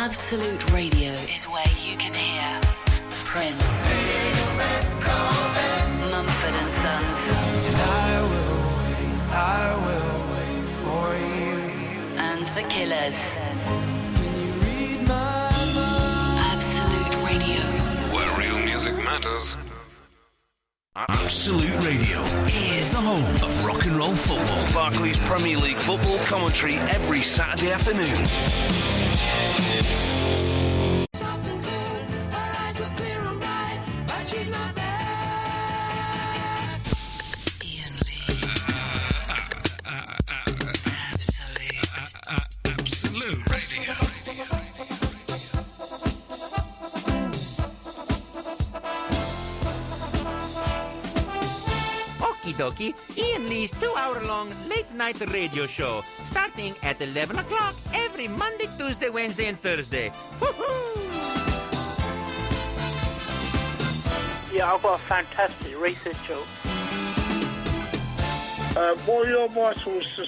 Absolute Radio is where you can hear Prince, Mumford and Sons, I will wait for you, and The Killers. Can you read my mind? Absolute Radio Where real music matters. Absolute Radio is the home of rock and roll football. Barclays Premier League football commentary every Saturday afternoon. Soft and good, her eyes were clear and bright, but she's not there. Iain Lee. Absolute Radio. Okie dokie, Iain Lee's 2-hour-long late-night radio show, starting at 11 o'clock every Monday, Tuesday, Wednesday and Thursday. Woohoo! Yeah, I've got a fantastic research show. What are your vitals?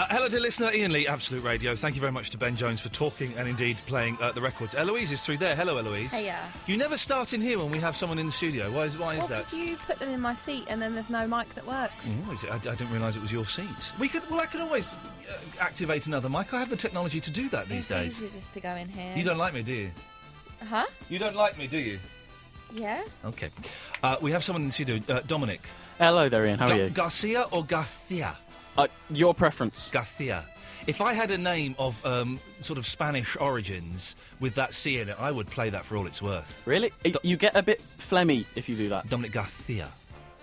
Hello, dear listener, Iain Lee, Absolute Radio. Thank you very much to Ben Jones for talking and indeed playing the records. Eloise is through there. Hello, Eloise. Hiya. You never start in here when we have someone in the studio. Why is that? Because you put them in my seat and then there's no mic that works. Oh, is it? I didn't realise it was your seat. I could always activate another mic. I have the technology to do that these days. It's easier just to go in here. You don't like me, do you? Huh? You don't like me, do you? Yeah. Okay. We have someone in the studio, Dominic. Hello there, Ian. How are you? Garcia or Garcia? Your preference. Garcia. If I had a name of sort of Spanish origins with that C in it, I would play that for all it's worth. Really? You get a bit phlegmy if you do that. Dominic Garcia.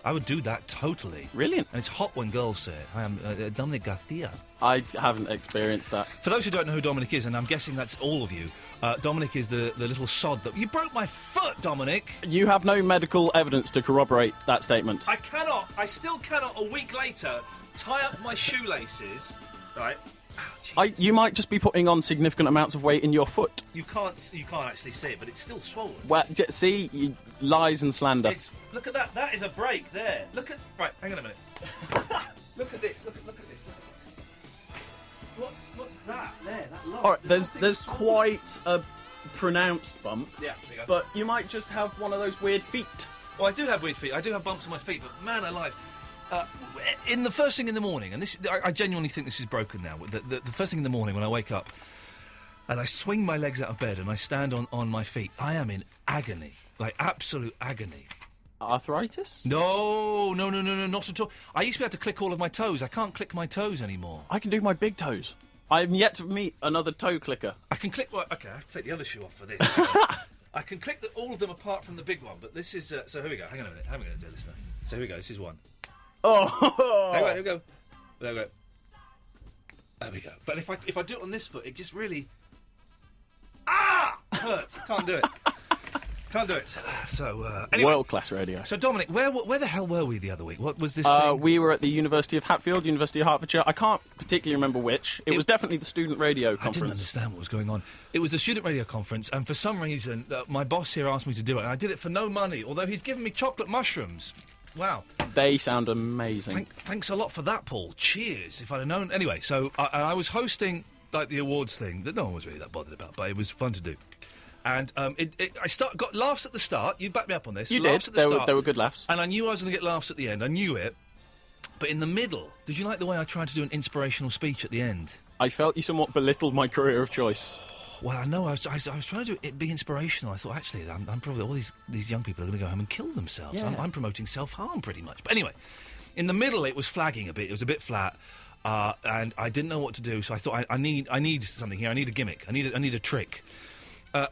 I would do that totally. Brilliant. And it's hot when girls say it. I am Dominic Garcia. I haven't experienced that. For those who don't know who Dominic is, and I'm guessing that's all of you, Dominic is the little sod that... You broke my foot, Dominic! You have no medical evidence to corroborate that statement. I still cannot, a week later, tie up my shoelaces, right... You might just be putting on significant amounts of weight in your foot. You can't actually see it, but it's still swollen. Well, see, lies and slander. Look at that. That is a break there. Right, hang on a minute. Look at this. Look at this. What's that there? That lump. All right, there's quite a pronounced bump. Yeah, there you go. But you might just have one of those weird feet. Well, I do have weird feet. I do have bumps on my feet, but man alive. In the first thing in the morning, and I genuinely think this is broken now. The first thing in the morning when I wake up and I swing my legs out of bed and I stand on my feet, I am in agony, like absolute agony. Arthritis? No, not at all. I used to be able to click all of my toes. I can't click my toes anymore. I can do my big toes. I've yet to meet another toe clicker. I can click... Well, OK, I have to take the other shoe off for this. I can click all of them apart from the big one, but this is... so here we go. Hang on a minute. How am I going to do this now? So here we go. This is one. Oh! Here we go. There we go. There we go. But if I do it on this foot, it just really... hurts. I can't do it. Can't do it. So, anyway. World-class radio. So, Dominic, where the hell were we the other week? What was this thing? We were at the University of Hatfield, University of Hertfordshire. I can't particularly remember which. It was definitely the student radio conference. I didn't understand what was going on. It was a student radio conference, and for some reason, my boss here asked me to do it, and I did it for no money, although he's given me chocolate mushrooms. Wow. They sound amazing. Thanks a lot for that, Paul. Cheers, if I'd have known. Anyway, so I was hosting like the awards thing that no one was really that bothered about, but it was fun to do. And I got laughs at the start. You backed me up on this. You laughs did. At the start, there were good laughs. And I knew I was going to get laughs at the end. I knew it. But in the middle, did you like the way I tried to do an inspirational speech at the end? I felt you somewhat belittled my career of choice. Well, I know. I was trying to do it be inspirational. I thought, actually, I'm probably all these young people are going to go home and kill themselves. Yeah. I'm promoting self-harm pretty much. But anyway, in the middle, it was flagging a bit. It was a bit flat, and I didn't know what to do. So I thought, I need something here. I need a gimmick. I need a trick.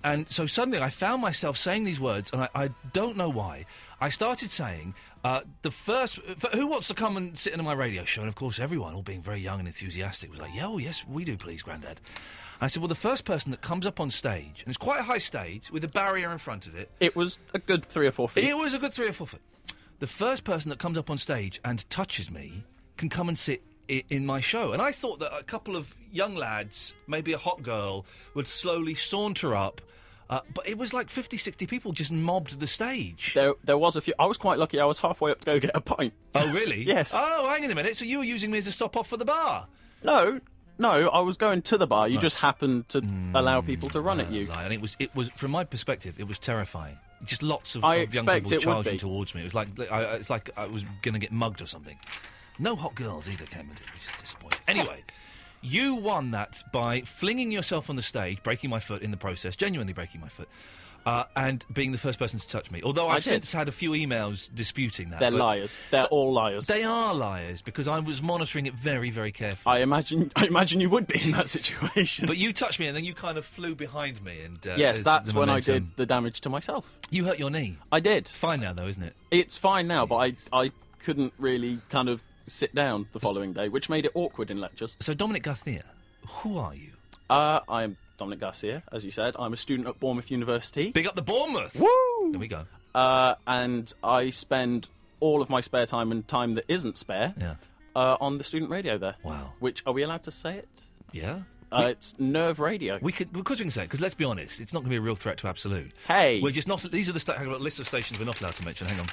And so suddenly I found myself saying these words, and I don't know why. I started saying, who wants to come and sit in my radio show? And of course everyone, all being very young and enthusiastic, was like, yeah, oh yes, we do please, Grandad. And I said, well, the first person that comes up on stage, and it's quite a high stage, with a barrier in front of it. It was a good 3 or 4 feet. It was a good 3 or 4 foot. The first person that comes up on stage and touches me can come and sit in my show. And I thought that a couple of young lads, maybe a hot girl, would slowly saunter up But it was like 50, 60 people just mobbed the stage. There was a few. I was quite lucky. I was halfway up to go get a pint. Oh, really? Yes. Oh, hang on a minute. So you were using me as a stop-off for the bar? No, I was going to the bar. You just happened to allow people to run at you. And it was from my perspective, it was terrifying. Just lots of young expect people it would charging be. towards me. It was like I was going to get mugged or something. No hot girls either came with it, which is disappointing. Anyway, you won that by flinging yourself on the stage, breaking my foot in the process, genuinely breaking my foot, and being the first person to touch me. Although I've since had a few emails disputing that. They're liars. They're all liars. They are liars, because I was monitoring it very, very carefully. I imagine you would be in that situation. But you touched me and then you kind of flew behind me. And yes, that's when I did the damage to myself. You hurt your knee? I did. Fine now, though, isn't it? It's fine now, but I couldn't really kind of sit down the following day, which made it awkward in lectures. So, Dominic Garcia, who are you? I'm Dominic Garcia, as you said. I'm a student at Bournemouth University. Big up the Bournemouth! Woo! There we go. And I spend all of my spare time and time that isn't spare on the student radio there. Wow. Which, are we allowed to say it? Yeah. It's Nerve Radio. Of course we can say it, because let's be honest, it's not going to be a real threat to Absolute. Hey! We're just not... These are the... I've got a list of stations we're not allowed to mention. Hang on.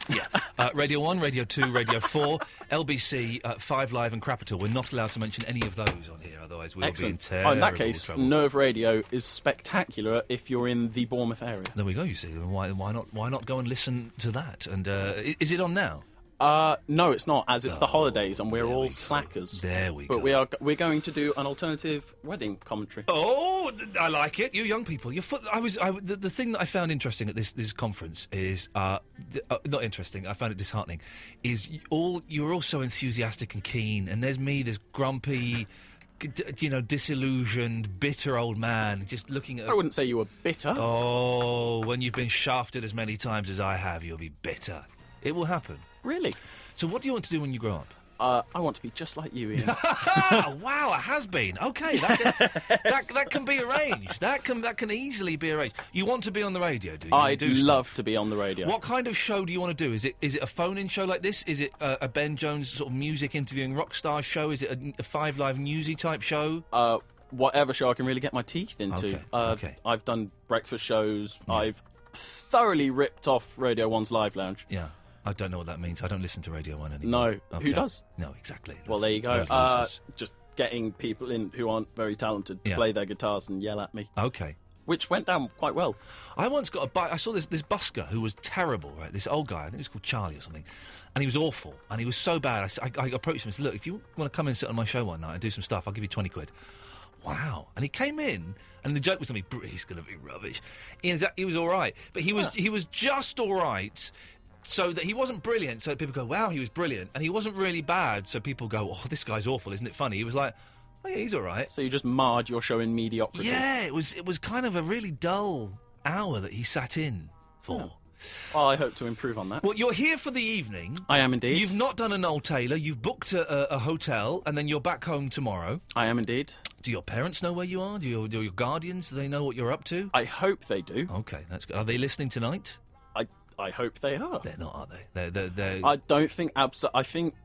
Yeah. Radio 1, Radio 2, Radio 4, LBC, 5 Live and Crapital. We're not allowed to mention any of those on here, otherwise we'll be in terrible in that case, trouble. Nerve Radio is spectacular if you're in the Bournemouth area. There we go, you see. Why not go and listen to that? And is it on now? No, it's not, as it's the holidays and we're all slackers. There we go. But we're going to do an alternative wedding commentary. Oh, I like it. You young people. The thing that I found interesting at this conference is not interesting. I found it disheartening. Is you're all so enthusiastic and keen, and there's me, this grumpy, disillusioned, bitter old man, just looking at. I wouldn't say you were bitter. Oh, when you've been shafted as many times as I have, you'll be bitter. It will happen. Really? So what do you want to do when you grow up? I want to be just like you, Ian. Wow, it has been. Okay, that can be arranged. That can easily be arranged. You want to be on the radio, do you? I'd love to be on the radio. What kind of show do you want to do? Is it a phone-in show like this? Is it a Ben Jones sort of music interviewing rock star show? Is it a 5 Live newsy type show? Whatever show I can really get my teeth into. Okay. I've done breakfast shows. Yeah. I've thoroughly ripped off Radio 1's Live Lounge. Yeah. I don't know what that means. I don't listen to Radio 1 anymore. No. Okay. Who does? No, exactly. Well, there you go. Just getting people in who aren't very talented to play their guitars and yell at me. Okay. Which went down quite well. I once got I saw this busker who was terrible, right? This old guy, I think he was called Charlie or something. And he was awful. And he was so bad. I approached him and said, look, if you want to come and sit on my show one night and do some stuff, I'll give you 20 quid. Wow. And he came in, and the joke was something, he's going to be rubbish. He was all right. But he was just all right, so that he wasn't brilliant, so people go, wow, he was brilliant. And he wasn't really bad, so people go, oh, this guy's awful, isn't it funny? He was like, oh, yeah, he's all right. So you just marred your show in mediocrity. Yeah, it was kind of a really dull hour that he sat in for. Yeah. Well, I hope to improve on that. Well, you're here for the evening. I am indeed. You've not done a Noel Taylor. You've booked a hotel, and then you're back home tomorrow. I am indeed. Do your parents know where you are? Do your guardians? Do they know what you're up to? I hope they do. Okay, that's good. Are they listening tonight? I hope they are. They're not, are they? They're... I don't think... I think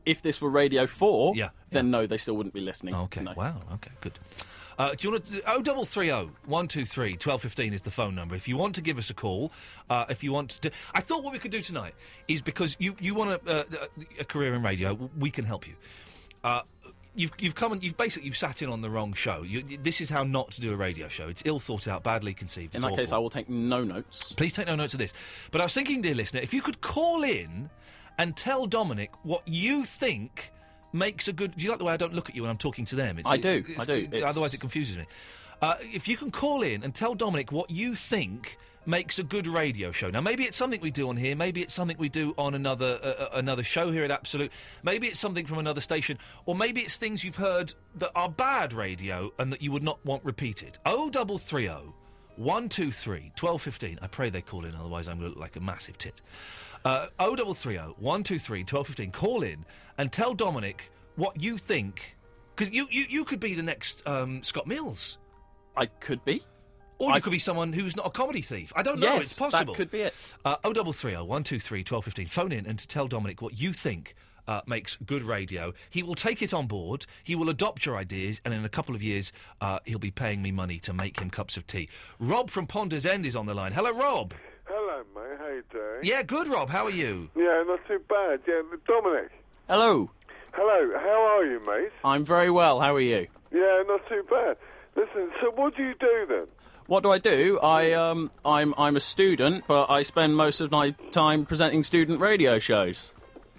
if this were Radio 4, then no, they still wouldn't be listening. Okay, no. Wow, okay, good. Do you want to... 0330 123 1215 is the phone number. If you want to give us a call, if you want to... I thought what we could do tonight is, because you want a career in radio, we can help you. You've come and you've sat in on the wrong show. This is how not to do a radio show. It's ill thought out, badly conceived. In that case, I will take no notes. Please take no notes of this. But I was thinking, dear listener, if you could call in and tell Dominic what you think makes a good... Do you like the way I don't look at you when I'm talking to them? I do. Otherwise it confuses me. If you can call in and tell Dominic what you think makes a good radio show. Now, maybe it's something we do on here. Maybe it's something we do on another show here at Absolute. Maybe it's something from another station. Or maybe it's things you've heard that are bad radio and that you would not want repeated. 0330 123 1215. I pray they call in, otherwise I'm going to look like a massive tit. 0330 123 1215. Call in and tell Dominic what you think. Because you could be the next Scott Mills. I could be. Or you could be someone who's not a comedy thief. I don't know. Yes, it's possible. That could be it. 0330 123 1215. Phone in and tell Dominic what you think makes good radio. He will take it on board. He will adopt your ideas, and in a couple of years, he'll be paying me money to make him cups of tea. Rob from Ponders End is on the line. Hello, Rob. Hello, mate. How you doing? Yeah, good, Rob. How are you? Yeah, not too bad. Yeah, Dominic. Hello. Hello. How are you, mate? I'm very well. How are you? Yeah, not too bad. Listen, so what do you do then? What do I do? I'm a student, but I spend most of my time presenting student radio shows.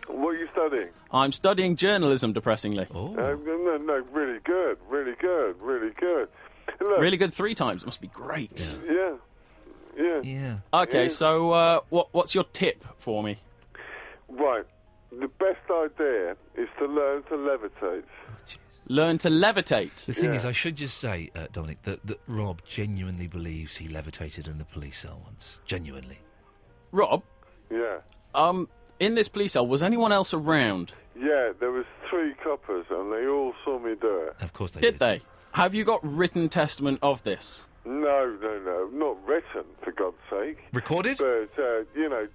What are you studying? I'm studying journalism, depressingly. Oh. No, really good. Really good. Really good. Look, Really good 3 times. It must be great. Yeah. Okay, Yeah. so what's your tip for me? Right. The best idea is to learn to levitate. Learn to levitate. The thing is, I should just say, Dominic, that Rob genuinely believes he levitated in the police cell once. Genuinely. Rob? Yeah. In this police cell, was anyone else around? Yeah, there was 3 coppers, and they all saw me do it. Of course they Did they? Have you got written testament of this? No, not written, for God's sake. Recorded? But,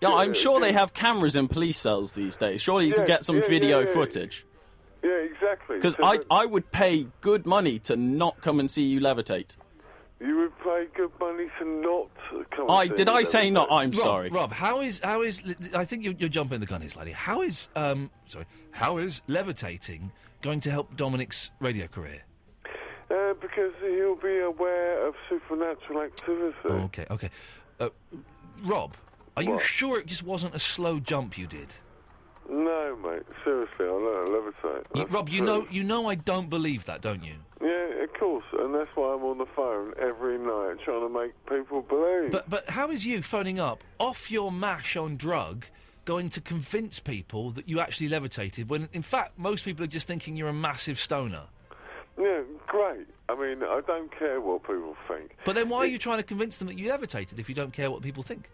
Yeah, I'm sure they have cameras in police cells these days. Surely you can get some video footage. Yeah, exactly. Because So I would pay good money to not come and see you levitate. You would pay good money to not come and see Did me I say levitate. not? I'm sorry. Rob, how is? I think you're jumping the gun here slightly. How is levitating going to help Dominic's radio career? Because he'll be aware of supernatural activity. Okay. Rob, are you sure it just wasn't a slow jump you did? No, mate. Seriously, I learned to levitate. That's Rob, true. you know I don't believe that, don't you? Yeah, of course, and that's why I'm on the phone every night trying to make people believe. But how is you phoning up off your mash on drug going to convince people that you actually levitated when, in fact, most people are just thinking you're a massive stoner? Yeah, great. I mean, I don't care what people think. But then why are you trying to convince them that you levitated if you don't care what people think?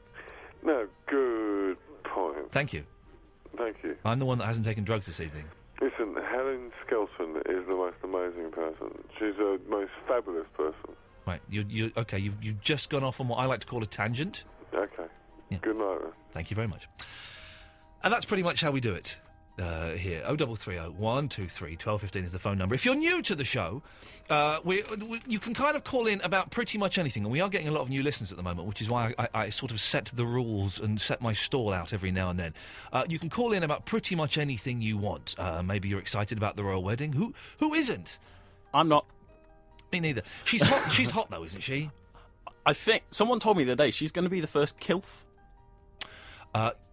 No, good point. Thank you. Thank you. I'm the one that hasn't taken drugs this evening. Listen, Helen Skelton is the most amazing person. She's the most fabulous person. Right, you've just gone off on what I like to call a tangent. Okay. Yeah. Good night, then. Thank you very much. And that's pretty much how we do it here. 0330 123 1215 is the phone number. If you're new to the show, you can kind of call in about pretty much anything, and we are getting a lot of new listeners at the moment, which is why I sort of set the rules and set my stall out every now and then. You can call in about pretty much anything you want. Maybe you're excited about the royal wedding. Who isn't? I'm not. Me neither. She's hot. She's hot though, isn't she? I think someone told me the other day she's going to be the first KILF.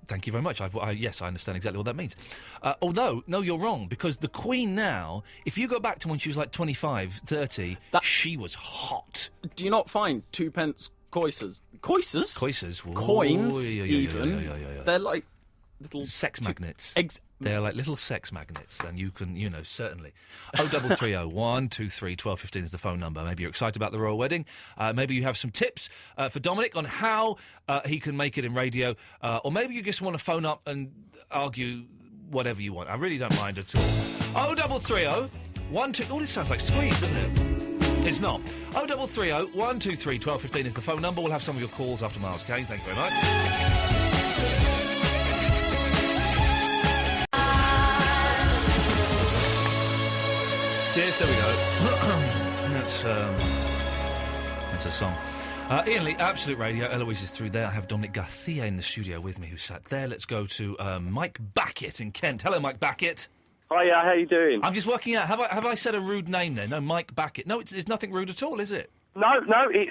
Thank you very much. Yes, I understand exactly what that means. Although, no, you're wrong, because the Queen now, if you go back to when she was like 25, 30, she was hot. Do you not find 2p coisas? Coisas? Coisas. Coins, Yeah. They're like little... Sex magnets. They're like little sex magnets, and you can, certainly. 0330 123 1215 is the phone number. Maybe you're excited about the royal wedding. Maybe you have some tips for Dominic on how he can make it in radio. Or maybe you just want to phone up and argue whatever you want. I really don't mind at all. 0330 123... Oh, this sounds like Squeeze, doesn't it? It's not. 0330 123 1215 is the phone number. We'll have some of your calls after Miles Kane. Thank you very much. Yes, there we go. That's a song. Iain Lee, Absolute Radio. Eloise is through there. I have Dom Garcia in the studio with me, who sat there. Let's go to Mike Backett in Kent. Hello, Mike Backett. Hiya, how you doing? I'm just working out. Have I said a rude name there? No, Mike Backett. No, it's nothing rude at all, is it? No, it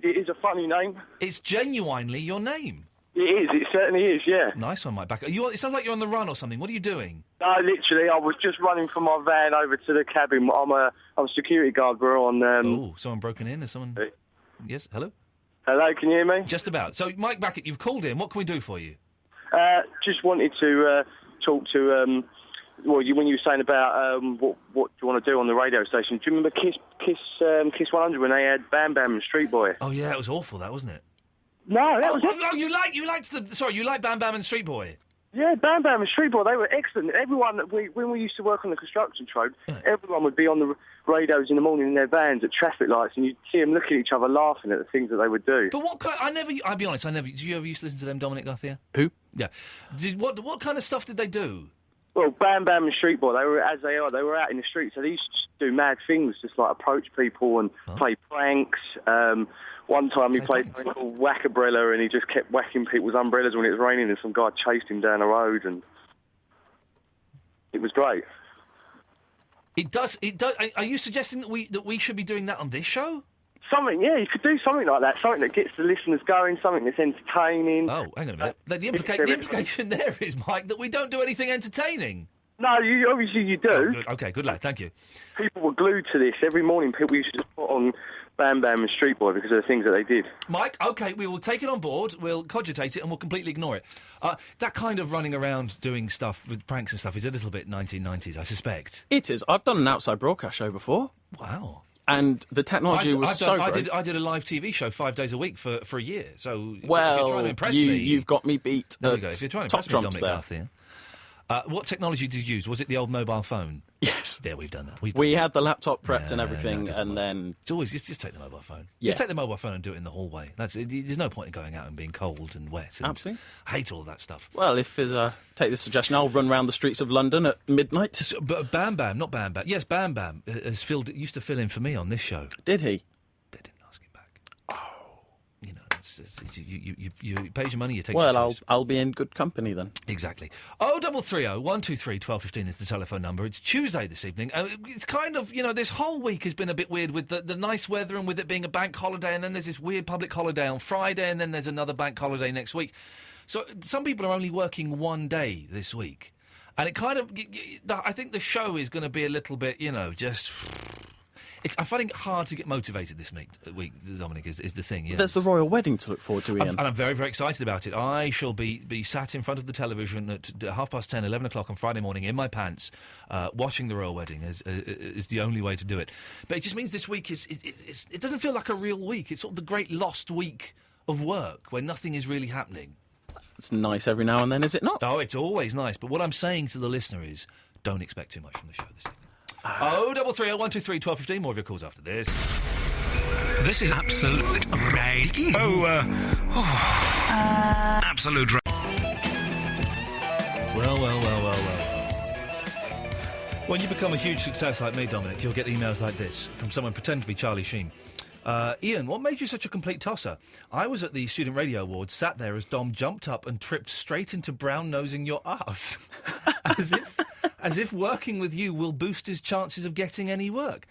is a funny name. It's genuinely your name. It is. It certainly is. Yeah. Nice one, Mike Backett. It sounds like you're on the run or something. What are you doing? No, literally, I was just running from my van over to the cabin. I'm a security guard. We're on. Someone broken in? Is someone? Yes. Hello. Hello. Can you hear me? Just about. So, Mike Backett, you've called in. What can we do for you? Just wanted to talk to. When you were saying about what you want to do on the radio station, do you remember Kiss 100 when they had Bam Bam and Street Boy? Oh yeah, it was awful, that wasn't it? No, that was. Oh, you like Bam Bam and Street Boy? Yeah, Bam Bam and Street Boy, they were excellent. Everyone, when we used to work on the construction trade, everyone would be on the radios in the morning in their vans at traffic lights, and you'd see them looking at each other, laughing at the things that they would do. But what kind? I'll be honest, did you ever used to listen to them, Dominic Garcia? Who? Yeah. What kind of stuff did they do? Well, Bam Bam and Street Boy, they were they were out in the streets, so they used to just do mad things, just like approach people and play pranks. One time he played something called Whack-a-brella, and he just kept whacking people's umbrellas when it was raining, and some guy chased him down the road, and it was great. It does. Are you suggesting that we should be doing that on this show? Something, yeah, you could do something like that. Something that gets the listeners going. Something that's entertaining. Oh, hang on a minute. The implication there is, Mike, that we don't do anything entertaining. No, obviously you do. Oh, good. Okay, good lad. Thank you. People were glued to this. Every morning, people used to just put on Bam Bam and Street Boy because of the things that they did. Mike, okay, we will take it on board, we'll cogitate it, and we'll completely ignore it. That kind of running around doing stuff with pranks and stuff is a little bit 1990s, I suspect. It is. I've done an outside broadcast show before. Wow. And the technology was so great. I did a live TV show 5 days a week for a year, so well, if you're trying to impress me... You've got me beat. There we go. If you're trying to impress me, Dominic there. Garcia. What technology did you use? Was it the old mobile phone? Yes. Yeah, we've done that. We had the laptop prepped and everything, and then... It's always, just take the mobile phone. Yeah. Just take the mobile phone and do it in the hallway. There's no point in going out and being cold and wet. And Absolutely. I hate all of that stuff. Well, if take this suggestion, I'll run around the streets of London at midnight. But Bam Bam, not Bam Bam. Yes, Bam Bam used to fill in for me on this show. Did he? They didn't ask him back. Oh. You know, you pay your money, you take well, your choice. I'll be in good company then. Exactly. 0330 123 1215 is the telephone number. It's Tuesday this evening. It's kind of, this whole week has been a bit weird with the nice weather and with it being a bank holiday, and then there's this weird public holiday on Friday, and then there's another bank holiday next week. So some people are only working one day this week. And it kind of, I think the show is going to be a little bit, just... I'm finding it hard to get motivated this week, Dominic, is the thing, yes. There's the royal wedding to look forward to, Ian. And I'm very, very excited about it. I shall be sat in front of the television at 10:30, 11 o'clock on Friday morning in my pants, watching the royal wedding is the only way to do it. But it just means this week it doesn't feel like a real week. It's sort of the great lost week of work where nothing is really happening. It's nice every now and then, is it not? Oh, it's always nice. But what I'm saying to the listener is don't expect too much from the show this evening. 0330 123 1215. More of your calls after this. This is Absolute Radio. Absolute Radio. Well. When you become a huge success like me, Dominic, you'll get emails like this from someone pretending to be Charlie Sheen. Ian, what made you such a complete tosser? I was at the Student Radio Awards, sat there as Dom jumped up and tripped straight into brown-nosing your arse. As if working with you will boost his chances of getting any work.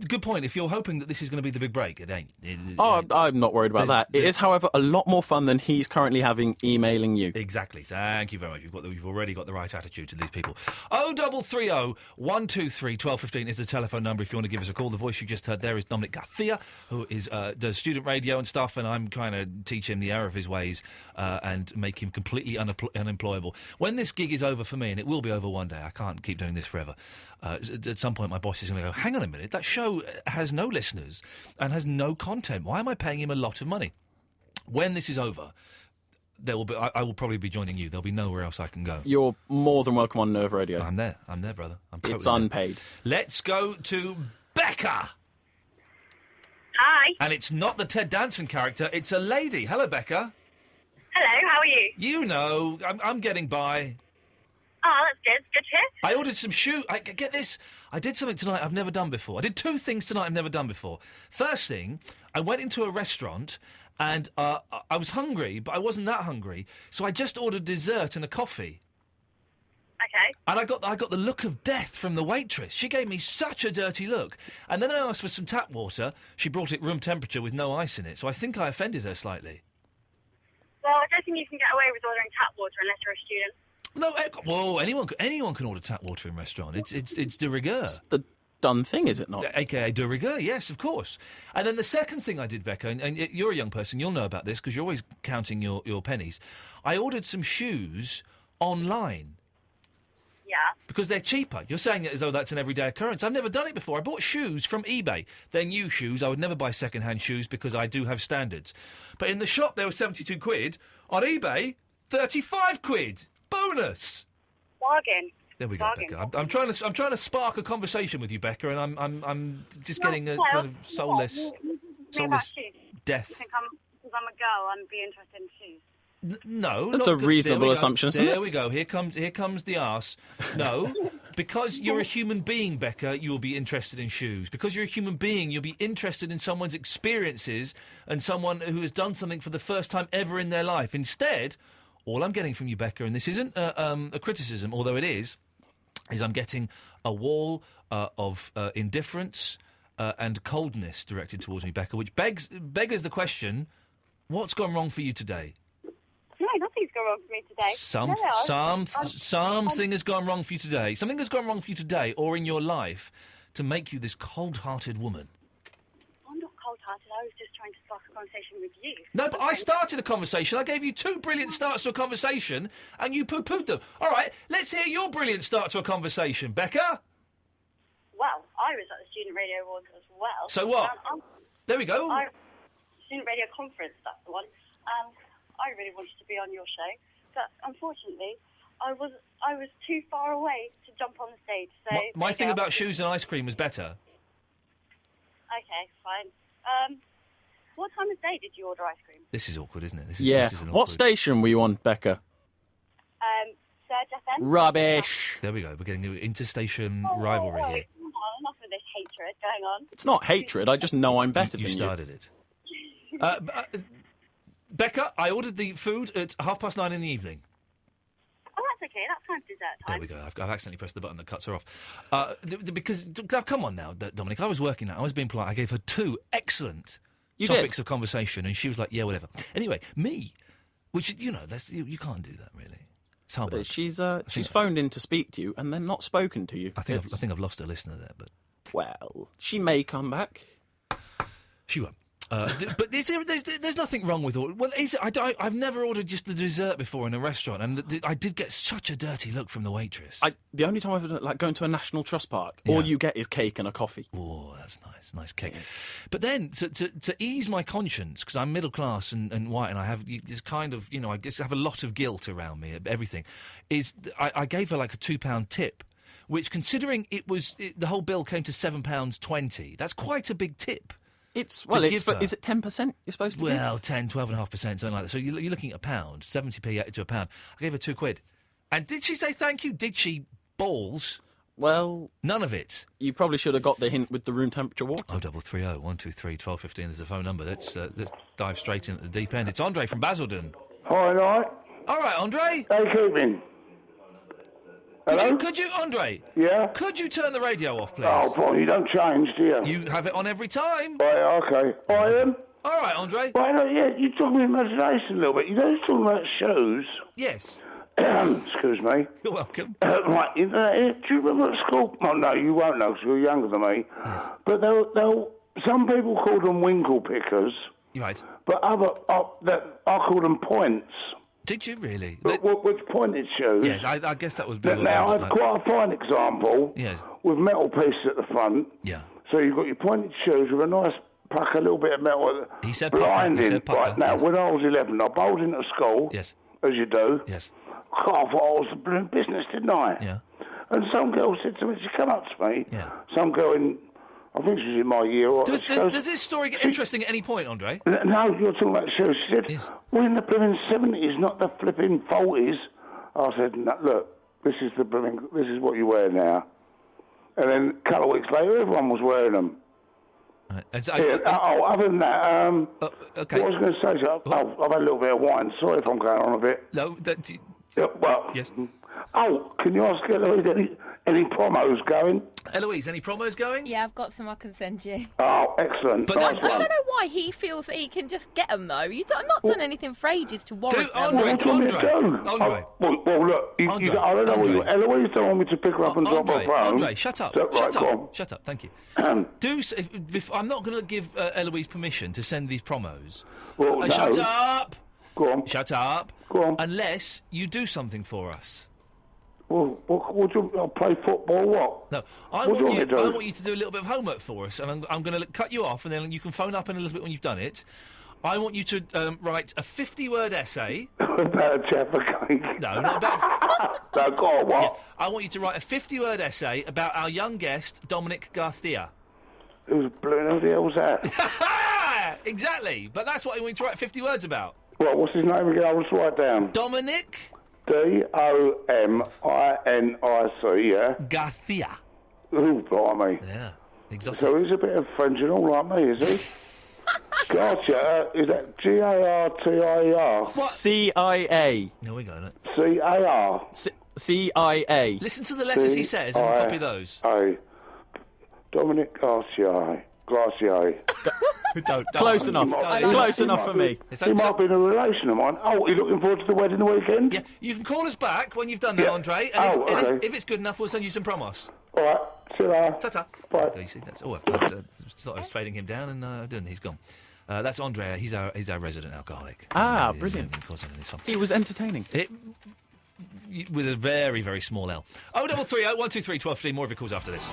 Good point. If you're hoping that this is going to be the big break, it ain't. I'm not worried about that. It is, however, a lot more fun than he's currently having emailing you. Exactly. Thank you very much. You've already got the right attitude to these people. 0330 123 1215 is the telephone number if you want to give us a call. The voice you just heard there is Dominic Garcia, who does student radio and stuff, and I'm trying to teach him the error of his ways and make him completely unemployable. When this gig is over for me, and it will be over one day, I can't keep doing this forever. At some point, my boss is going to go, hang on a minute, that show has no listeners and has no content. Why am I paying him a lot of money? When this is over, I will probably be joining you. There'll be nowhere else I can go. You're more than welcome on Nerve Radio. I'm there, brother. It's unpaid. Let's go to Becca. Hi. And it's not the Ted Danson character, it's a lady. Hello, Becca. Hello, how are you? You know, I'm getting by. Oh, that's good. Good to hear. I ordered some shoes. Get this. I did something tonight I've never done before. I did two things tonight I've never done before. First thing, I went into a restaurant and I was hungry, but I wasn't that hungry, so I just ordered dessert and a coffee. Okay. And I got the look of death from the waitress. She gave me such a dirty look. And then I asked for some tap water. She brought it room temperature with no ice in it, so I think I offended her slightly. Well, I don't think you can get away with ordering tap water unless you're a student. No, whoa, anyone can order tap water in a restaurant. It's de rigueur. It's the done thing, is it not? AKA de rigueur, yes, of course. And then the second thing I did, Becca, and you're a young person, you'll know about this because you're always counting your pennies. I ordered some shoes online. Yeah. Because they're cheaper. You're saying it as though that's an everyday occurrence. I've never done it before. I bought shoes from eBay. They're new shoes. I would never buy second-hand shoes because I do have standards. But in the shop, they were 72 quid. On eBay, 35 quid. Bonus. Bargain. There we go, Becca. I'm trying to spark a conversation with you, Becca, and I'm just getting a kind of soulless shoes. death. You think because I'm a girl, I'd be interested in shoes. No, That's not a good. reasonable There we go. assumption, isn't There it? we go. Here comes the arse. No, because you're a human being, Becca, you'll be interested in shoes. Because you're a human being, you'll be interested in someone's experiences and someone who has done something for the first time ever in their life. Instead, all I'm getting from you, Becca, and this isn't a criticism, although it is I'm getting a wall of indifference and coldness directed towards me, Becca, which beggars the question: what's gone wrong for you today? No, nothing's gone wrong for me today. Something has gone wrong for you today. Something has gone wrong for you today, or in your life, to make you this cold-hearted woman. I'm not cold-hearted. I was just trying to spark a conversation with you. No, but I started a conversation. I gave you 2 brilliant starts to a conversation, and you poo-pooed them. All right, let's hear your brilliant start to a conversation, Becca. Well, I was at the Student Radio Awards as well. So what? There we go. Student Radio Conference, that's the one. I really wanted to be on your show, but unfortunately, I was too far away to jump on the stage. So My thing about shoes and ice cream was better. Okay, fine. What time of day did you order ice cream? This is awkward, isn't it? This is an What awkward- station were you on, Becca? Surge FM? Rubbish. There we go. We're getting an interstation Oh, rivalry here. come on, enough of this hatred going on. It's not hatred. I just know I'm better You than started it. Becca, I ordered the food at 9:30 in the evening. Oh, that's okay. That's time for dessert time. There we go. I've accidentally pressed the button that cuts her off. Because, come on now, Dominic, I was working now. I was being polite. I gave her 2 excellent topics of conversation, and she was like, yeah, whatever. Anyway, me, which, you can't do that, really. It's hard work. She's phoned in to speak to you and then not spoken to you. I think I've lost a listener there, but... Well, she may come back. She won't. But there's nothing wrong with all. Well, I've never ordered just the dessert before in a restaurant, and I did get such a dirty look from the waitress. The only time I've done, going to a National Trust park, all you get is cake and a coffee. Oh, that's nice cake. But then to ease my conscience, because I'm middle class and white, and I have this kind of I just have a lot of guilt around me. Everything is I gave her like a £2 tip. Which, considering the whole bill came to £7.20, that's quite a big tip. Is it 10% you're supposed to give? Well, 10, 12.5%, something like that. So you're looking at £1, 70p to £1. I gave her £2. And did she say thank you? Did she balls? Well, none of it. You probably should have got the hint with the room temperature water. 0330 123 1215 is the phone number. Let's dive straight in at the deep end. It's Andre from Basildon. Hi, night. All right, Andre. How you keeping? Hello? Could you, Andre? Yeah? Could you turn the radio off, please? Oh, boy, you don't change, do you? You have it on every time. Right, okay. I am. All right, Andre. Right, yeah, you took my imagination a little bit. You know, you're talking about shows. Yes. Excuse me. You're welcome. Right, do you remember at school? Oh, no, you won't know because you're younger than me. Yes. But some people call them winkle pickers. Right. But I call them points. Did you really? Which pointed shoes? Yes, I guess that was... Now, I've quite a fine example. Yes. With metal pieces at the front. Yeah. So you've got your pointed shoes with a nice pucker, a little bit of metal. He said blinding. pucker. He said pucker. Right, now, when I was 11, I bowled into school. Yes. As you do. Yes. God, I thought I was the blooming business, didn't I? Yeah. And some girl said to me, she came up to me. Yeah. Some girl I think she was in my year. Does this story get interesting at any point, Andre? No, you're talking about shoes. She said, we're in the blooming 70s, not the flipping 40s. I said, no, look, this is what you wear now. And then a couple of weeks later, everyone was wearing them. Right. Other than that, okay. What I was going to say, I've had a little bit of wine. Sorry if I'm going on a bit. No, yes. Oh, can you ask Eloise any promos going? Eloise, any promos going? Yeah, I've got some I can send you. Oh, excellent. But I don't know why he feels that he can just get them, though. You've not done anything for ages to warrant them. Andre. Well, look, I don't know what you... Eloise don't want me to pick her up and drop her phone. Andre, shut up. Shut up, thank you. I'm not going to give Eloise permission to send these promos. Well, no. Shut up! Go on. Shut up. Go on. Unless you do something for us. Well, I'll play football or what? No, I want you to do a little bit of homework for us, and I'm going to cut you off, and then you can phone up in a little bit when you've done it. I want you to write a 50-word essay. About Jaffa cake? No, not about... No, go on, what? Yeah, I want you to write a 50-word essay about our young guest, Dom Garcia. Who the hell's that? Exactly, but that's what I want you to write 50 words about. What's his name again? I'll just write it down. Dominic? Dominic, yeah? Garcia. Oh, blimey. Yeah, exotic. So he's a bit of French and all like me, is he? Garcia, is that Gartia? CIA. No, we got it. CAR. CIA. Listen to the letters he says and copy those. Dominic Garcia. Don't. Close enough. Close enough for me. He might be in a relation of mine. Oh, are you looking forward to the wedding the weekend? Yeah, you can call us back when you've done that, Andre. And if it's good enough, we'll send you some promos. All right. See you later. Ta-ta. Bye. Okay, you see, that's. Oh, I thought I was fading him down, and I didn't. He's gone. That's Andre. He's our resident alcoholic. Brilliant. Of course, this one. He was entertaining. With a very, very small L. 0330 123 1215. More of your calls after this.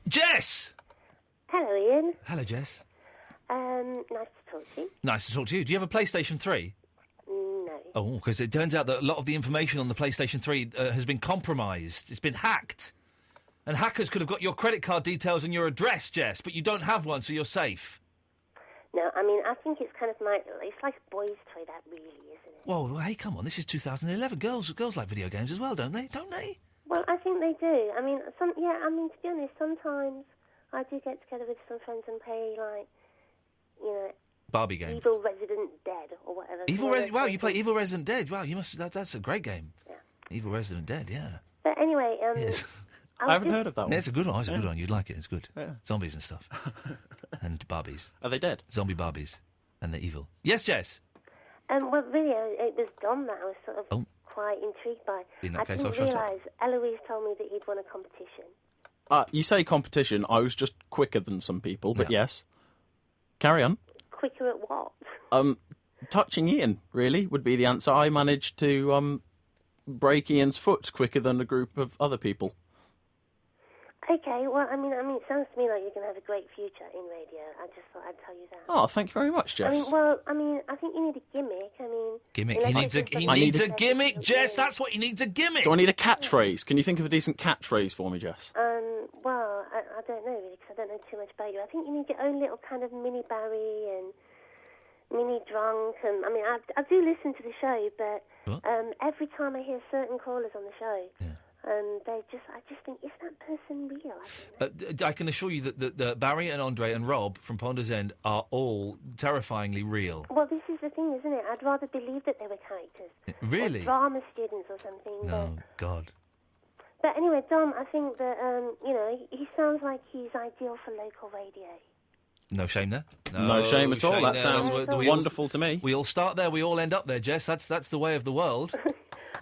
Jess! Hello, Ian. Hello, Jess. Nice to talk to you. Nice to talk to you. Do you have a PlayStation 3? No. Oh, because it turns out that a lot of the information on the PlayStation 3 has been compromised. It's been hacked. And hackers could have got your credit card details and your address, Jess, but you don't have one, so you're safe. No, I mean, I think it's kind of it's like a boys' toy, that really, isn't it? Whoa, hey, come on, this is 2011. Girls like video games as well, don't they? Don't they? Well, I think they do. I mean, to be honest, sometimes I do get together with some friends and play, Barbie game. Evil Resident Dead or whatever. Wow, you play Evil Resident Dead. Wow, you must. That's a great game. Yeah. Evil Resident Dead, yeah. But anyway, yes. I haven't heard of that one. Yeah, it's a good one. It's a good one. You'd like it. It's good. Yeah. Zombies and stuff. And Barbies. Are they dead? Zombie Barbies. And they're evil. Yes, Jess? Well, really, it was Dom that I was sort of quite intrigued by. In that case, I I'll didn't shut up. realise Eloise told me that he'd won a competition. You say competition. I was just quicker than some people, but yes. Carry on. Quicker at what? Touching Ian, really, would be the answer. I managed to break Ian's foot quicker than a group of other people. Okay, well, I mean, it sounds to me like you're going to have a great future in radio. I just thought I'd tell you that. Oh, thank you very much, Jess. I think you need a gimmick. Gimmick. He needs a gimmick, Jess. That's what he needs, a gimmick. Do I need a catchphrase? Can you think of a decent catchphrase for me, Jess? Well, I don't know, really, because I don't know too much about you. I think you need your own little kind of mini Barry and mini drunk. And I mean, I do listen to the show, but every time I hear certain callers on the show, I just think, is that person real? I can assure you that Barry and Andre and Rob from Ponder's End are all terrifyingly real. Well, this is the thing, isn't it? I'd rather believe that they were characters. Really? Or drama students or something. No, God. But anyway, Dom, I think that, he sounds like he's ideal for local radio. No shame there. No shame at all. That sounds wonderful to me. We all start there, we all end up there, Jess. That's the way of the world.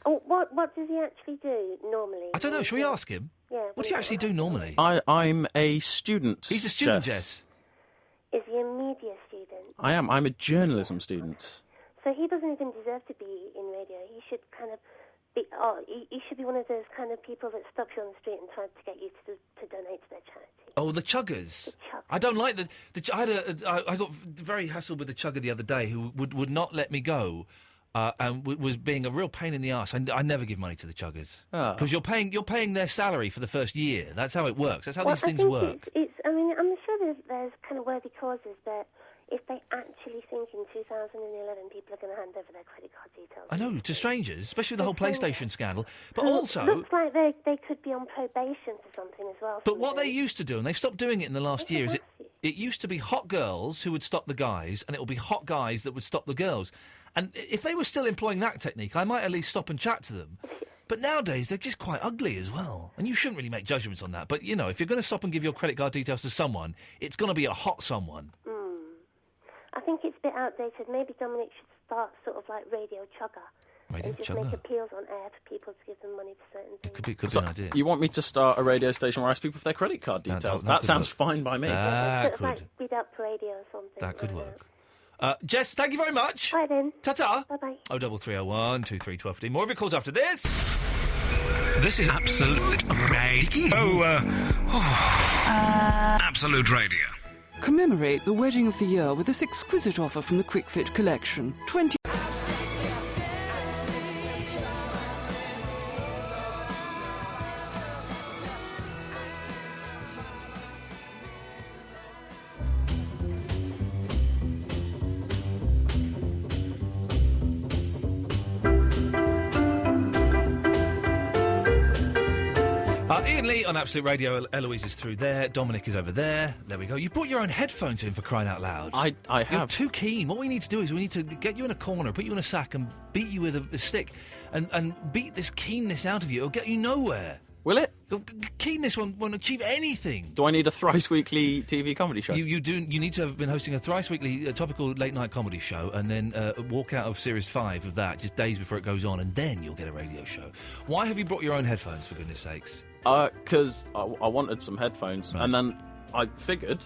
What does he actually do normally? I don't know. Should we ask him? Yeah. What do you actually do normally? I'm a student. He's a student, Jess. Is he a media student? I am. I'm a journalism student. So he doesn't even deserve to be in radio. He should kind of be. He should be one of those kind of people that stops you on the street and tries to get you to donate to their charity. Oh, the chuggers. I don't like the. I got very hassled with the chugger the other day who would not let me go. And was being a real pain in the arse. I never give money to the chuggers because you're paying their salary for the first year. That's how it works. That's how these things work. I mean, I'm sure there's kind of worthy causes, but if they actually think in 2011 people are going to hand over their credit card details, I know, to strangers, especially with the whole PlayStation scandal. But also, looks like they could be on probation for something as well. But what they used to do, and they've stopped doing it in the last year, is it used to be hot girls who would stop the guys, and it would be hot guys that would stop the girls. And if they were still employing that technique, I might at least stop and chat to them. But nowadays, they're just quite ugly as well. And you shouldn't really make judgments on that. But, if you're going to stop and give your credit card details to someone, it's going to be a hot someone. I think it's a bit outdated. Maybe Dominic should start sort of like Radio Chugger. And just make appeals on air for people to give them money for certain things. Could be an idea. You want me to start a radio station where I ask people for their credit card details? That sounds fine by me. Sort of like Speed Up Radio or something. That could work. Jess, thank you very much. Bye then. Ta-ta. Bye-bye. 03301 23 12. More of your calls after this. This is Absolute Radio. Absolute Radio. Commemorate the wedding of the year with this exquisite offer from the Quick Fit collection. 20... Iain Lee on Absolute Radio. Eloise is through there. Dominic is over there. There we go. You brought your own headphones in, for crying out loud. I have. You're too keen. What we need to do is we need to get you in a corner, put you in a sack and beat you with a stick and beat this keenness out of you. It'll get you nowhere. Will it? Keenness won't achieve anything. Do I need a thrice weekly TV comedy show? You do. You need to have been hosting a thrice weekly topical late night comedy show, and then walk out of series 5 of that just days before it goes on, and then you'll get a radio show. Why have you brought your own headphones, for goodness sakes? Because I wanted some headphones, and then I figured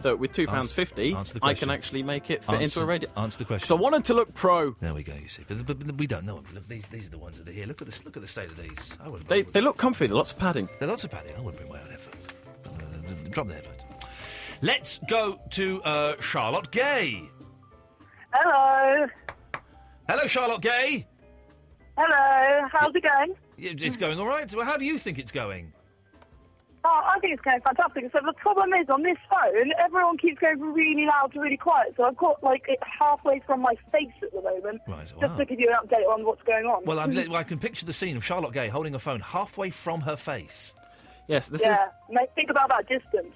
that with £2.50, I can actually make it fit into a radio. Answer the question. So I wanted to look pro. There we go. You see, but we don't know. Look, these are the ones that are here. Look at this. Look at the state of these. They look comfy. They're lots of padding. They're lots of padding. I wouldn't bring my own headphones. Drop the headphones. Let's go to Charlotte Gay. Hello. Hello, Charlotte Gay. Hello. How's it going? It's going all right. Well, how do you think it's going? Oh, I think it's going fantastic. So the problem is, on this phone, everyone keeps going from really loud to really quiet. So I've got, it halfway from my face at the moment. Right, just to give you an update on what's going on. Well, I can picture the scene of Charlotte Gay holding a phone halfway from her face. Yes, this is... Mate, think about that distance.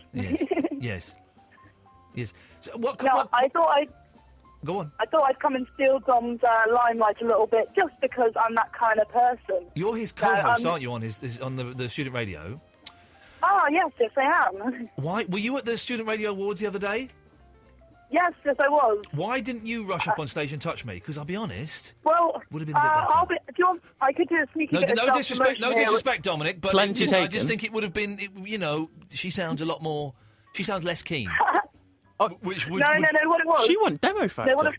Yes. So I thought I'd... Go on. I thought I'd come and steal Dom's limelight a little bit, just because I'm that kind of person. You're his co-host, aren't you, on the student radio? Oh, yes, I am. Why? Were you at the Student Radio Awards the other day? Yes, I was. Why didn't you rush up on stage and touch me? Because I'll be honest, well, would have been a bit better. Do you want, I could do a sneaky bit of disrespect, no disrespect, Dominic, but Plenty I just think it would have been, she sounds a lot more, she sounds less keen. Which would, no, what it was. She won Demo Factor.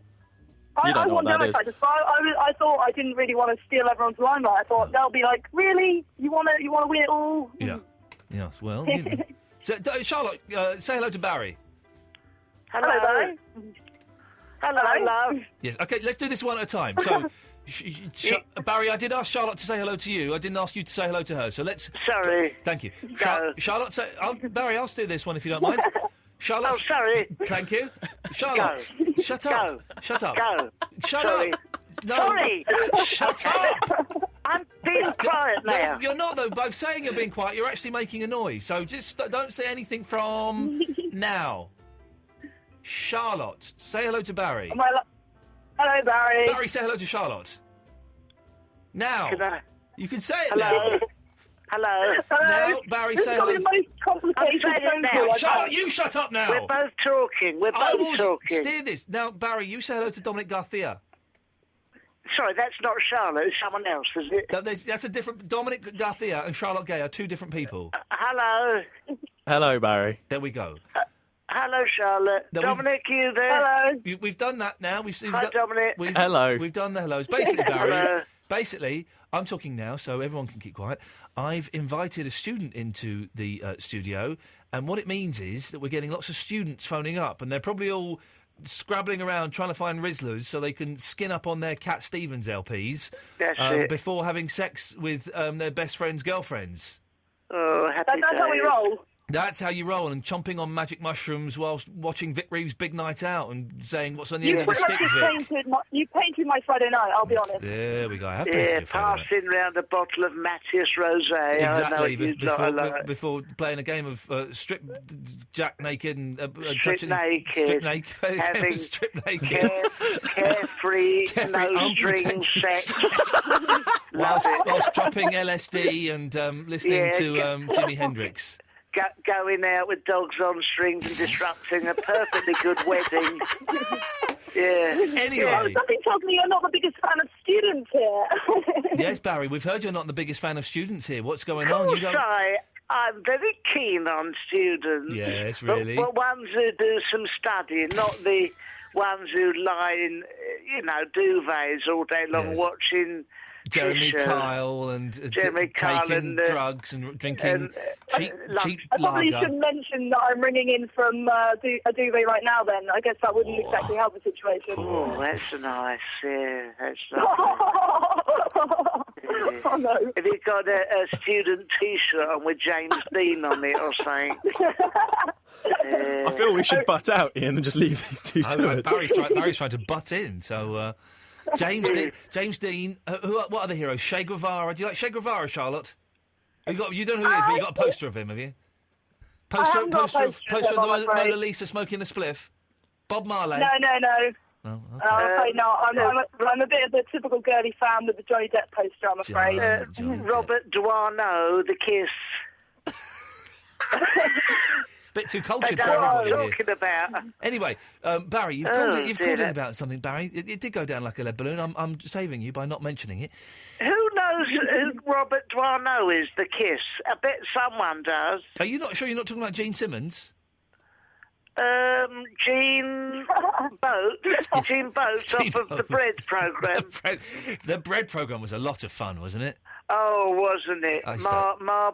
I want Demo Factor, so I thought I didn't really want to steal everyone's limelight. I thought they'll be like, really? You want to win it all? Yeah. Yes, well, So, Charlotte, say hello to Barry. Hello, Barry. Hello, love. Yes, okay, let's do this one at a time. So, Barry, I did ask Charlotte to say hello to you. I didn't ask you to say hello to her, so let's... Sorry. Thank you. Go. Charlotte, Barry, I'll steer this one if you don't mind. Charlotte... Oh, sorry. Thank you. Charlotte, Go. Shut up. Go. Shut up. Go. Shut Sorry. up. No. Sorry. Shut up. I'm being quiet now. No, you're not, though. By saying you're being quiet, you're actually making a noise. So just don't say anything from now. Charlotte, say hello to Barry. Hello, Barry. Barry, say hello to Charlotte. Now. You can say it hello. now. Hello. Now, Barry, say hello. This is the most complicated phone call. Charlotte, you shut up now. We're both talking. I will steer this. Now, Barry, you say hello to Dominic Garcia. Sorry, that's not Charlotte. It's someone else, is it? That's a different... Dominic Garcia and Charlotte Gay are two different people. Hello. Hello, Barry. There we go. Hello, Charlotte. No, Dominic, you there? Hello. We've done that now. Hi, Dominic. Hello. We've done the hellos. Basically, Barry... Hello. Basically, I'm talking now, so everyone can keep quiet. I've invited a student into the studio, and what it means is that we're getting lots of students phoning up, and they're probably all scrabbling around trying to find Rizzlers so they can skin up on their Cat Stevens LPs before having sex with their best friends' girlfriends. Oh, happy That's how we roll. That's how you roll, and chomping on magic mushrooms whilst watching Vic Reeves' Big Night Out and saying, what's on the end of the stick, Vic? You painted my Friday night, I'll be honest. There we go. I have painted your Friday night. Passing round a bottle of Matthias Rosé. Exactly, before playing a game of strip jack naked and strip naked. Having strip naked. Carefree no string sex. whilst dropping LSD and listening to Jimi Hendrix. Going out with dogs on strings and disrupting a perfectly good wedding. Yeah. Anyway. Something tells me you're not the biggest fan of students here. Yes, Barry, we've heard you're not the biggest fan of students here. What's going on? I'm very keen on students. Yes, really. But ones who do some studying, not the ones who lie in, duvets all day long watching Jeremy Fisher. Kyle and Jeremy Kyle taking and, drugs and drinking cheap I probably lager. should mention that I'm ringing in from a duvet right now then. I guess that wouldn't exactly help the situation. Oh, that's nice. Yeah, that's nice. Oh, no. Have you got a student T-shirt on with James Dean on it or something? I feel we should butt out, Ian, and just leave these two to it. Barry's trying to butt in, so... James Dean. What other heroes? Che Guevara. Do you like Che Guevara, Charlotte? You don't know who he is, but you got a poster of him, have you? Poster of the Mona Lisa smoking a spliff. Bob Marley. No. Oh, okay. I'm afraid not. I'm a bit of the typical girly fan with the Johnny Depp poster, I'm afraid. Robert Duarno, The Kiss. Bit too cultured I for don't know what everybody. I'm talking about. Anyway, Barry, you've called in about something, Barry. It did go down like a lead balloon. I'm saving you by not mentioning it. Who knows who Robert Duarno is, The Kiss? I bet someone does. Are you not sure you're not talking about Gene Simmons? Gene Boat. Gene Boat off of the Bread programme. The Bread programme was a lot of fun, wasn't it? Oh, wasn't it? Ma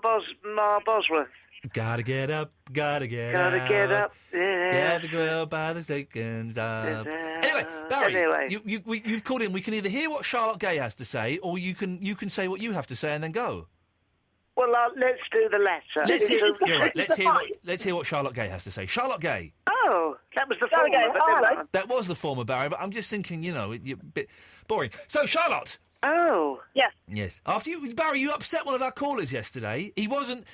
Bosworth. Gotta get up, gotta get up. Yeah. Gotta go by the second up. Anyway, Barry, you've called in. We can either hear what Charlotte Gay has to say, or you can say what you have to say and then go. Well, let's do the latter. You're right. Let's hear what Charlotte Gay has to say. Charlotte Gay. Oh, that was the former. That was the former, Barry, but I'm just thinking, you're a bit boring. So, Charlotte. Oh. Yes. Yes. After Barry, you upset one of our callers yesterday. He wasn't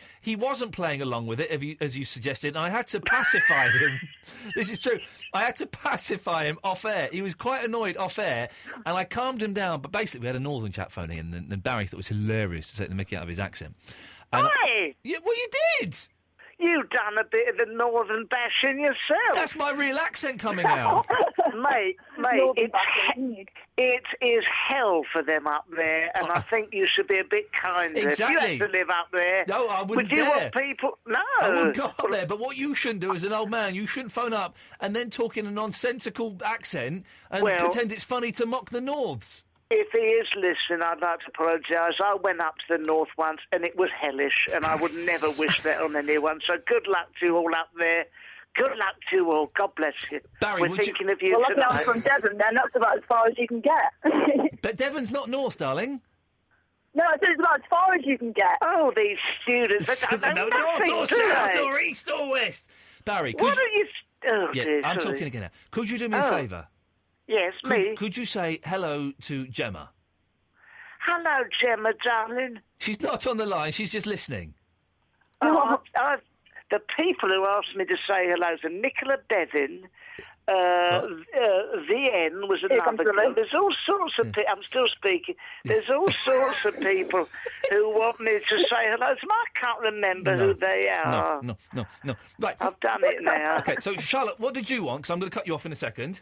playing along with it, as you suggested, and I had to pacify him. This is true. I had to pacify him off air. He was quite annoyed off air, and I calmed him down. But basically, we had a northern chap phoning in, and Barry thought it was hilarious to take the mickey out of his accent. Hey! Yeah, well, you did! You've done a bit of the northern bashing yourself. That's my real accent coming out. Mate, it is hell for them up there, and I think you should be a bit kinder. Exactly. If you had to live up there, no, I wouldn't would you dare. want people... No. I wouldn't go up there, but what you shouldn't do as an old man, you shouldn't phone up and then talk in a nonsensical accent and pretend it's funny to mock the Norths. If he is listening, I'd like to apologise. I went up to the north once, and it was hellish, and I would never wish that on anyone. So good luck to you all up there. Good luck to you all. God bless you. Barry, we're thinking of you luckily tonight. I'm from Devon, then. That's about as far as you can get. But Devon's not north, darling. No, I said it's about as far as you can get. Oh, these students. They don't know nothing, north or do south they? or east or west. Barry, What are you... Oh, yeah, dear, I'm sorry. talking again now. Could you do me a favour? Yes, me. Could you say hello to Gemma? Hello, Gemma, darling. She's not on the line. She's just listening. The people who asked me to say hello to Nicola Bevin, VN was another girl. There's all sorts of people. I'm still speaking. There's all sorts of people who want me to say hello to them. I can't remember who they are. No. Right. I've done it now. Okay, so Charlotte, what did you want? Because I'm going to cut you off in a second.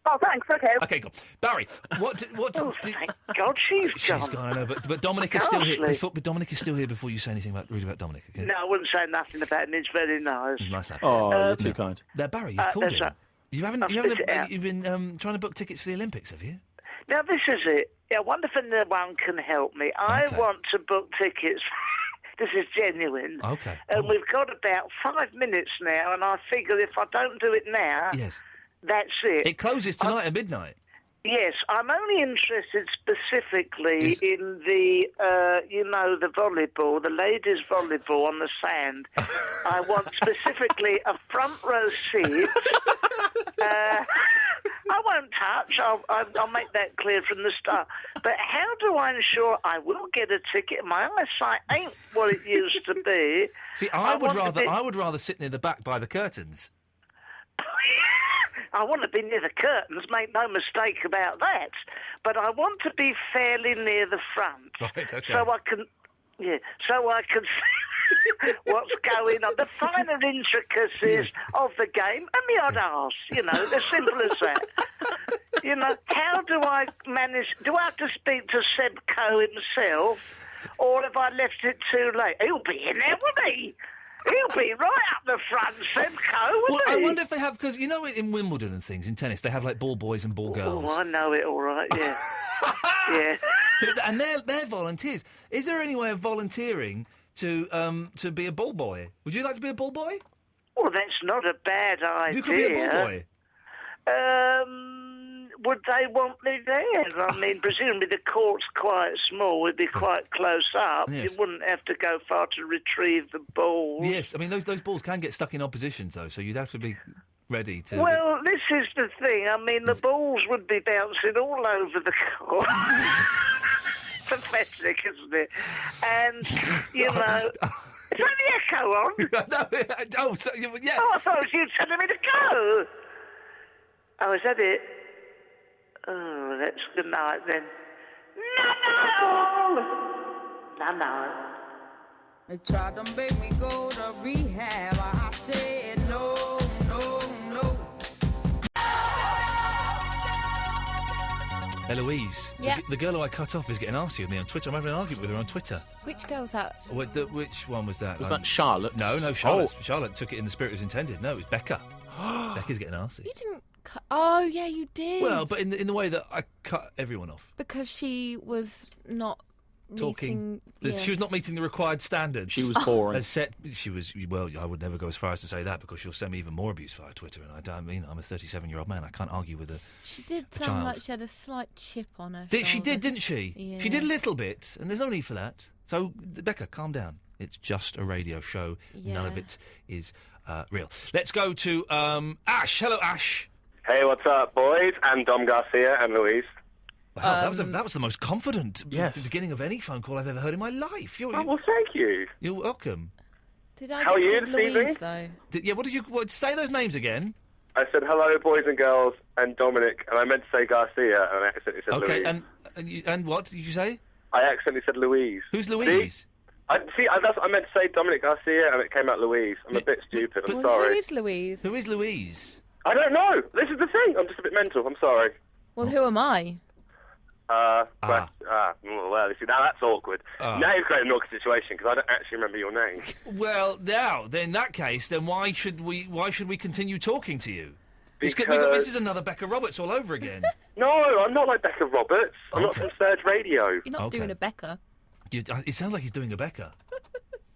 Oh, thanks. Okay. Okay, go. Barry, what? Thank God she's gone. I know, but Dominic is still here. But Dominic is still here before you say anything rude about Dominic. Okay. No, I wouldn't say nothing about him. It's very nice. It's nice. Oh, you're too kind. Now, Barry, you've called in. Right. You've been trying to book tickets for the Olympics, have you? Now this is it. I wonder if anyone can help me. I want to book tickets. This is genuine. Okay. And we've got about 5 minutes now, and I figure if I don't do it now, yes, that's it. It closes tonight at midnight. Yes, I'm only interested specifically in the, the volleyball, the ladies' volleyball on the sand. I want specifically a front row seat. I won't touch. I'll make that clear from the start. But how do I ensure I will get a ticket? My eyesight ain't what it used to be. See, I would rather sit near the back by the curtains. I want to be near the curtains, make no mistake about that. But I want to be fairly near the front. Right, okay. So I can see what's going on, the finer intricacies of the game, and the odd arse, as simple as that. How do I manage? Do I have to speak to Seb Coe himself? or have I left it too late? He'll be in there, won't he? He'll be right up the front, Semco, won't Well, he? I wonder if they have, because you know in Wimbledon and things, in tennis, they have like ball boys and ball girls. Oh, I know it all right, yeah. Yeah. And they're volunteers. Is there any way of volunteering to be a ball boy? Would you like to be a ball boy? Well, that's not a bad idea. You could be a ball boy. Would they want me there? I mean, presumably the court's quite small. It'd be quite close up. Yes. You wouldn't have to go far to retrieve the ball. Yes, I mean those balls can get stuck in oppositions though, so you'd have to be ready to. Well, this is the thing. I mean, the balls would be bouncing all over the court. Pathetic, isn't it? And, you know... Is that the echo on? Yeah. Oh, I thought it was you telling me to go. Oh, is that it? Oh, that's good night then. No. They tried to make me go to rehab. I said no. Eloise, Yeah. the girl who I cut off is getting arsy with me on Twitter. I'm having an argument with her on Twitter. Which girl's that? Which one was that? Was that Charlotte? No, Charlotte. Charlotte took it in the spirit it was intended. No, it was Becca. Becca's getting arsy. You didn't cut... Oh, yeah, you did. Well, but in the way that I cut everyone off. Because she was not Talking. meeting... She was not meeting the required standards. She was boring. She was. Well, I would never go as far as to say that because she'll send me even more abuse via Twitter, and I'm a 37-year-old man. I can't argue with She did a sound child. like she had a slight chip on her She did, shoulder. didn't she? Yeah. She did a little bit, and there's no need for that. So, Becca, calm down. It's just a radio show. Yeah. None of it is real. Let's go to Ash. Hello, Ash. Hey, what's up, boys? I'm Dom Garcia and Louise. Wow, that was the most confident beginning of any phone call I've ever heard in my life. Well, thank you. You're welcome. Did I How are get you called this evening? Louise, though? What did you say those names again? I said hello, boys and girls, and Dominic, and I meant to say Garcia, and I accidentally said Okay, Louise. and what did you say? I accidentally said Louise. Who's Louise? I meant to say Dominic Garcia, and it came out Louise. I'm a bit stupid. I'm sorry. Who is Louise? Who is Louise? I don't know. This is the thing. I'm just a bit mental. I'm sorry. Well, who am I? Well, you see, now that's awkward. Now you've created an awkward situation because I don't actually remember your name. Well, now, in that case, then why should we continue talking to you? This Because- is another Becca Roberts all over again. No, I'm not like Becca Roberts. I'm not from Surge Radio. You're not doing a Becca. It sounds like he's doing a Becca.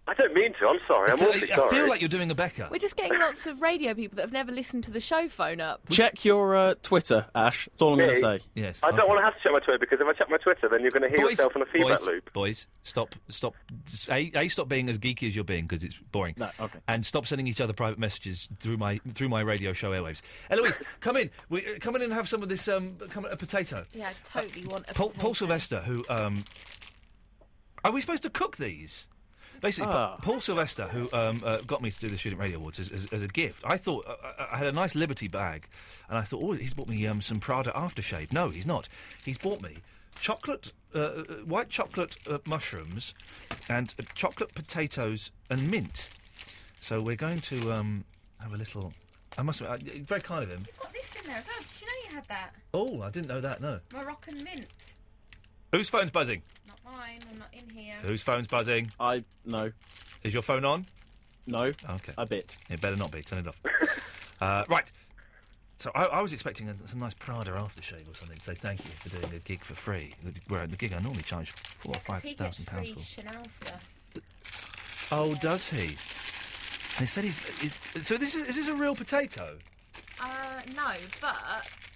I don't mean to. I'm sorry. I'm awfully sorry. I feel like you're doing a Becca. We're just getting lots of radio people that have never listened to the show phone up. Check your Twitter, Ash. That's all I'm going to say. Yes. I don't want to have to check my Twitter because if I check my Twitter, then you're going to hear yourself in a feedback loop. Boys, stop. Stop being as geeky as you're being because it's boring. No, okay. And stop sending each other private messages through my radio show airwaves. Eloise, come in. Come in and have some of this. A potato. Yeah, I totally want a Paul potato. Sylvester, who are we supposed to cook these? Basically, Paul Sylvester, who got me to do the Student Radio Awards as a gift. I thought I had a nice Liberty bag, and I thought, he's bought me some Prada aftershave. No, he's not. He's bought me white chocolate mushrooms and chocolate potatoes and mint. So we're going to have a little. I must admit, very kind of him. You've got this in there as well. Did you know you had that? Oh, I didn't know that. No. Moroccan mint. Whose phone's buzzing? Not mine. I'm not in here. Whose phone's buzzing? No. Is your phone on? No. Okay. A bit. It better not be. Turn it off. Right. So I was expecting some nice Prada aftershave or something. So thank you for doing a gig for free. Where the gig I normally charge £4,000 or £5,000 free for. Chanel stuff. Oh, does he? They said he's. So is this a real potato? No, but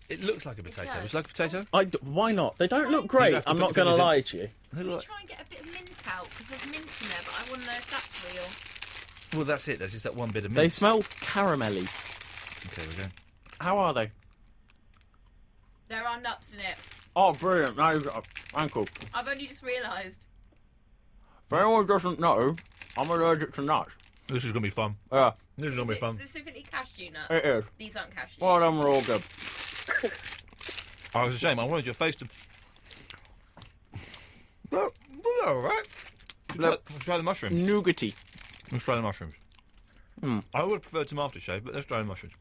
It looks like a potato. Would you like a potato? Why not? They don't look You great. have to I'm put not your going to fingers in. lie to you. can we try and get a bit of mint out? Because there's mint in there, but I want to know if that's real. Well, that's it. There's just that one bit of mint. They smell caramelly. Okay, we go. How are they? There are nuts in it. Oh, brilliant. Now you've got a ankle. I've only just realised. For anyone who doesn't know, I'm allergic to nuts. This is going to be fun. Yeah. This is going to be fun. Specifically cashew nuts. It is. These aren't cashews. Well, them are all good. Oh, it's a shame. I wanted your face to. They're all right. Let's try the mushrooms. Nougaty. Let's try the mushrooms. I would have preferred some aftershave, but let's try the mushrooms.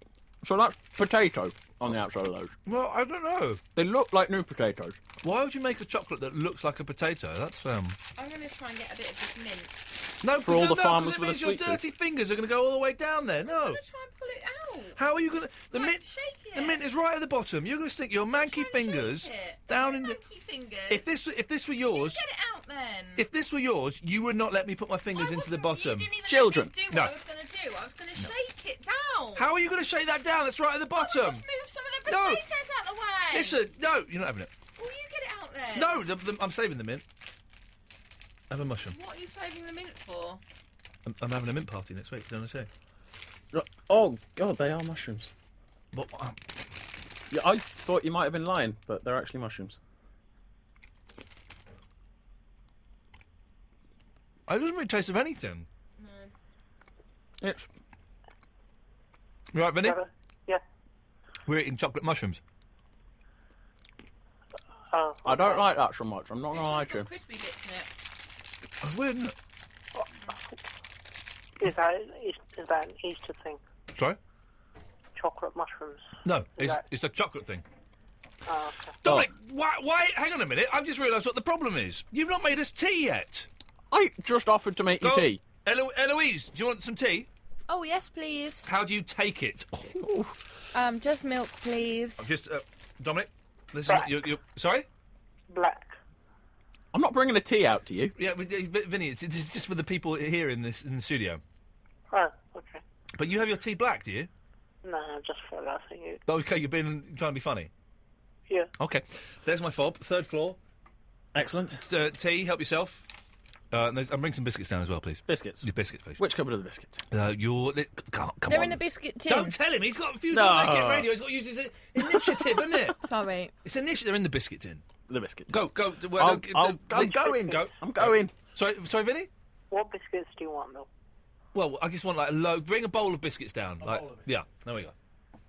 So that's potato. on the outside of those. Well, I don't know. They look like new potatoes. Why would you make a chocolate that looks like a potato? That's I'm going to try and get a bit of this mint. No, For all the farmers it with a means your sweet tooth. dirty fingers are going to go all the way down there. No. I'm going to try and pull it out. How are you going to... The mint shake The mint is right at the bottom. You're going to stick your manky fingers down in the... Fingers. If this were yours... Get it out then. If this were yours, you would not let me put my fingers into the bottom. You didn't even Children. let me do No. what I was going to do. I was going to shake it down. How are you going to shake that down? That's right at the bottom. Just move some of the potatoes out the way. Listen, no, you're not having it. Will you get it out then? No, I'm saving the mint. Have a mushroom. What are you saving the mint for? I'm having a mint party next week. Do you want to see? Oh, God, they are mushrooms. What? Yeah, I thought you might have been lying, but they're actually mushrooms. It doesn't really taste of anything. No. It's... You right, Vinny? Yeah. We're eating chocolate mushrooms. I don't like that so much. I'm not going to lie to you. Crispy bits in it. I wouldn't. Is that an Easter thing? Sorry? Chocolate mushrooms. No, it's a chocolate thing. Oh, okay. Dominic, why? Hang on a minute. I've just realised what the problem is. You've not made us tea yet. I just offered to make you tea. Eloise, do you want some tea? Oh, yes, please. How do you take it? Just milk, please. Just, Dominic, listen. You're sorry? Black. I'm not bringing a tea out to you. Yeah, but, Vinny, it's just for the people here in the studio. Oh, okay. But you have your tea black, do you? No, I just felt laughing at it. Okay, you've been trying to be funny. Yeah. Okay, there's my fob. Third floor. Excellent. Tea, help yourself. And bring some biscuits down as well, please. Biscuits? Your biscuits, please. Which cupboard are the biscuits? Come They're on. in the biscuit tin. Don't tell him. He's got a few No. to make it radio. He's got to use his initiative, isn't it? Sorry. It's initiative. They're in the biscuit tin. The biscuits. Go. I'm going. Go. I'm going. Sorry, Vinny? What biscuits do you want, though? Well, I just want bring a bowl of biscuits down. Yeah, there we go.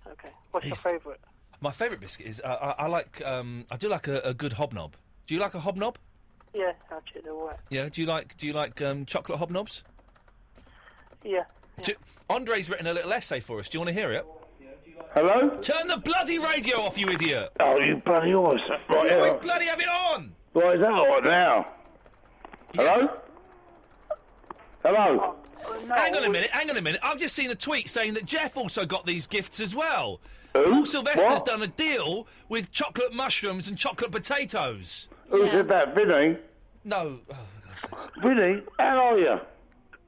Okay. What's your favourite? My favourite biscuit is I like I do like a good hobnob. Do you like a hobnob? Yeah, actually, they're all right. Yeah. Do you like chocolate hobnobs? Yeah. Andre's written a little essay for us. Do you want to hear it? Hello? Turn the bloody radio off, you idiot! Oh, you bloody horse. Right, You bloody have it on! Right, is that on now? Hello? Hello? Hang on a minute. I've just seen a tweet saying that Jeff also got these gifts as well. Who? Paul Sylvester's What? done a deal with chocolate mushrooms and chocolate potatoes. Who said that, Vinny? No. Oh, for gosh sakes. Vinny, how are you?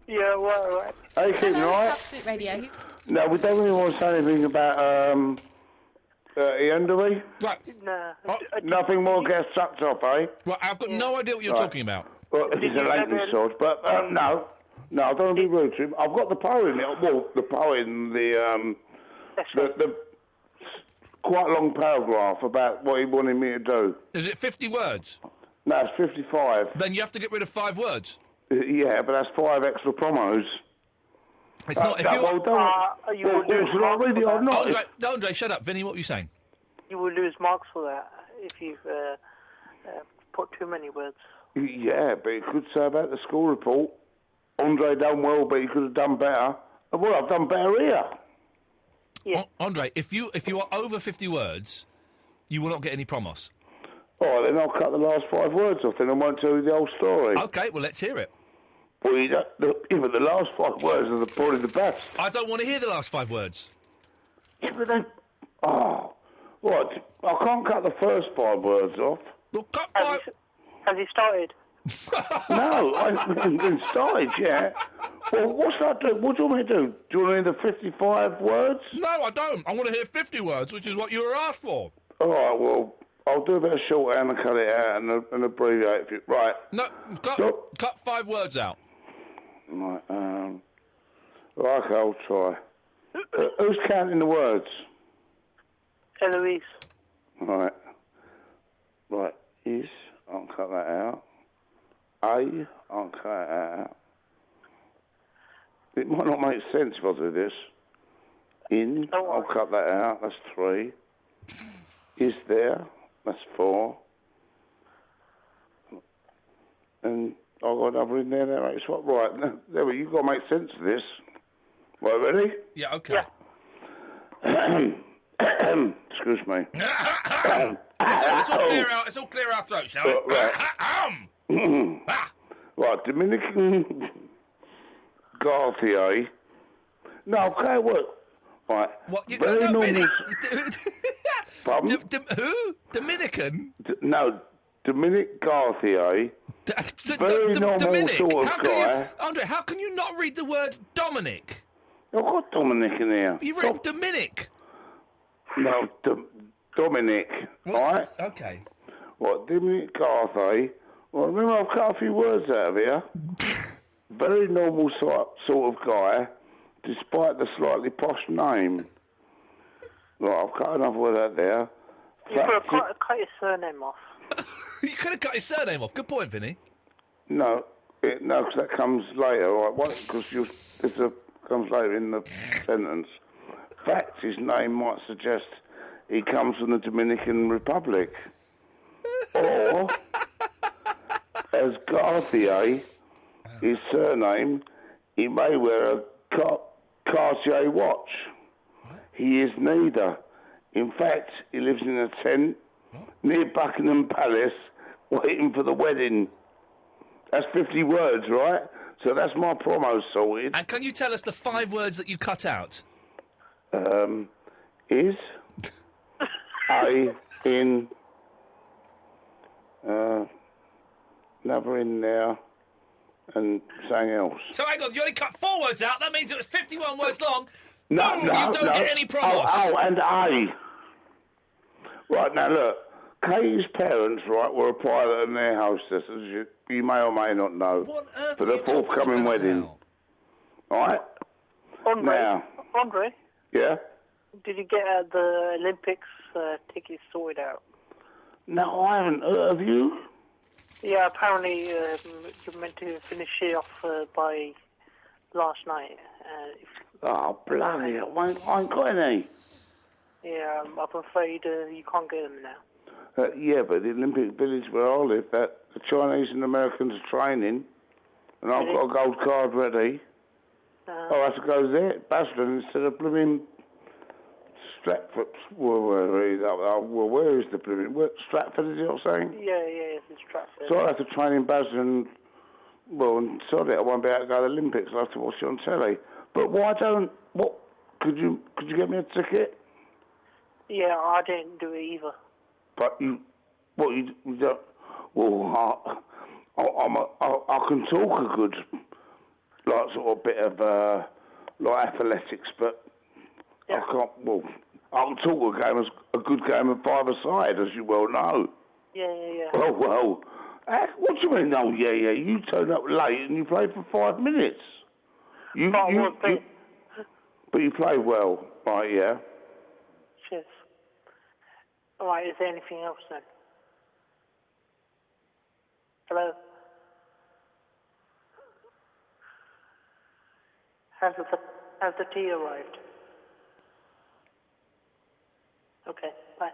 Yeah, right. Are you keeping all right? Absolute radio. No, we don't really want to say anything about Iain, do we? Right. No. Nothing more gets sucked off, eh? Right, I've got no idea what you're talking about. Well, it's a lady source, but no, I don't want to be rude to him. I've got the poem in it. Well, the poem, the quite long paragraph about what he wanted me to do. Is it 50 words? No, it's 55. Then you have to get rid of 5 words. Yeah, but that's 5 extra promos. It's not. If you're... Should I read it or not? Andre, shut up. Vinny, what were you saying? You will lose marks for that if you've put too many words. Yeah, but he could say about the school report. Andre done well, but he could have done better. Well, I've done better here. Yeah. Andre, if you are over 50 words, you will not get any promos. All right, then I'll cut the last 5 words off, then I won't tell you the whole story. Okay, well, let's hear it. Well, even the last 5 words are probably the best. I don't want to hear the last 5 words. Yeah, but then... Oh, what? I can't cut the first 5 words off. Well, cut 5... Has he started? No, I haven't been started yet. Well, what's that do? What do you want me to do? Do you want to hear the 55 words? No, I don't. I want to hear 50 words, which is what you were asked for. All right, well, I'll do a bit of shorthand and cut it out and abbreviate it. Right. No, cut 5 words out. Right, okay, I'll try. Who's counting the words? Eloise. Right, is, I'll cut that out. I'll cut it out. It might not make sense if I do this. In, I'll cut that out, that's 3. Is there, that's 4. And I've got another in there, that makes what? Right, there we go, you've got to make sense of this. Right, ready? Yeah, okay. Yeah. excuse me. Let's all clear our throats, shall we? Right, Dominican Garcia. No, okay, what? Right. What? You very got normal. Pardon? Who? Dominican? No, Dominic Garcia. Very normal Dominic. sort of How guy. can you, Andre, how can you not read the word Dominic? I've got Dominic in here. You've written Dominic. No, Dominic. Right? Okay. What, Dominic Garcia? Well, remember, I've cut a few words out of here. Very normal sort of guy, despite the slightly posh name. Right, I've cut another word out there. You could have cut his surname off. You could have cut his surname off. Good point, Vinny. No, because that comes later, right? Because it comes later in the sentence. Fact, his name might suggest he comes from the Dominican Republic. Or, as Garcia, his surname, he may wear a Cartier watch. He is neither. In fact, he lives in a tent near Buckingham Palace waiting for the wedding. That's 50 words, right? So that's my promo sorted. And can you tell us the 5 words that you cut out? Is in another in there and something else. So hang on, you only cut 4 words out. That means it was 51 words long. No, Boom, you don't get any promos. And A. Right, now look, Katie's parents, right, were a pilot and their hostess, as you may or may not know, for the forthcoming wedding. All right? Andre? Yeah? Did you get the Olympics tickets sorted out? No, I haven't. Have you? Yeah, apparently you're meant to finish it off by last night. Oh, bloody hell. I ain't got any. Yeah, I'm afraid you can't get them now. Yeah, but the Olympic Village where I live, the Chinese and Americans are training, and I've got a gold card ready. I'll have to go there, Basildon, instead of blooming Stratford. Where is the blooming... Stratford, is it I'm saying? Yeah, it's Stratford. So I'll have to train in Basildon. Well, and sorry, I won't be able to go to the Olympics. I'll have to watch it on telly. But why don't... What? Could you get me a ticket? Yeah, I didn't do it either. But you don't... Well, I can talk a good, like, sort of bit of, like, athletics, but I can't... Well, I can talk a good game of five-a-side, as you well know. Yeah. Oh, well... What do you mean, oh, yeah, you turned up late and you played for 5 minutes. But you played well, right, yeah? Cheers. All right, is there anything else then? Hello? Has the tea arrived? Okay, bye.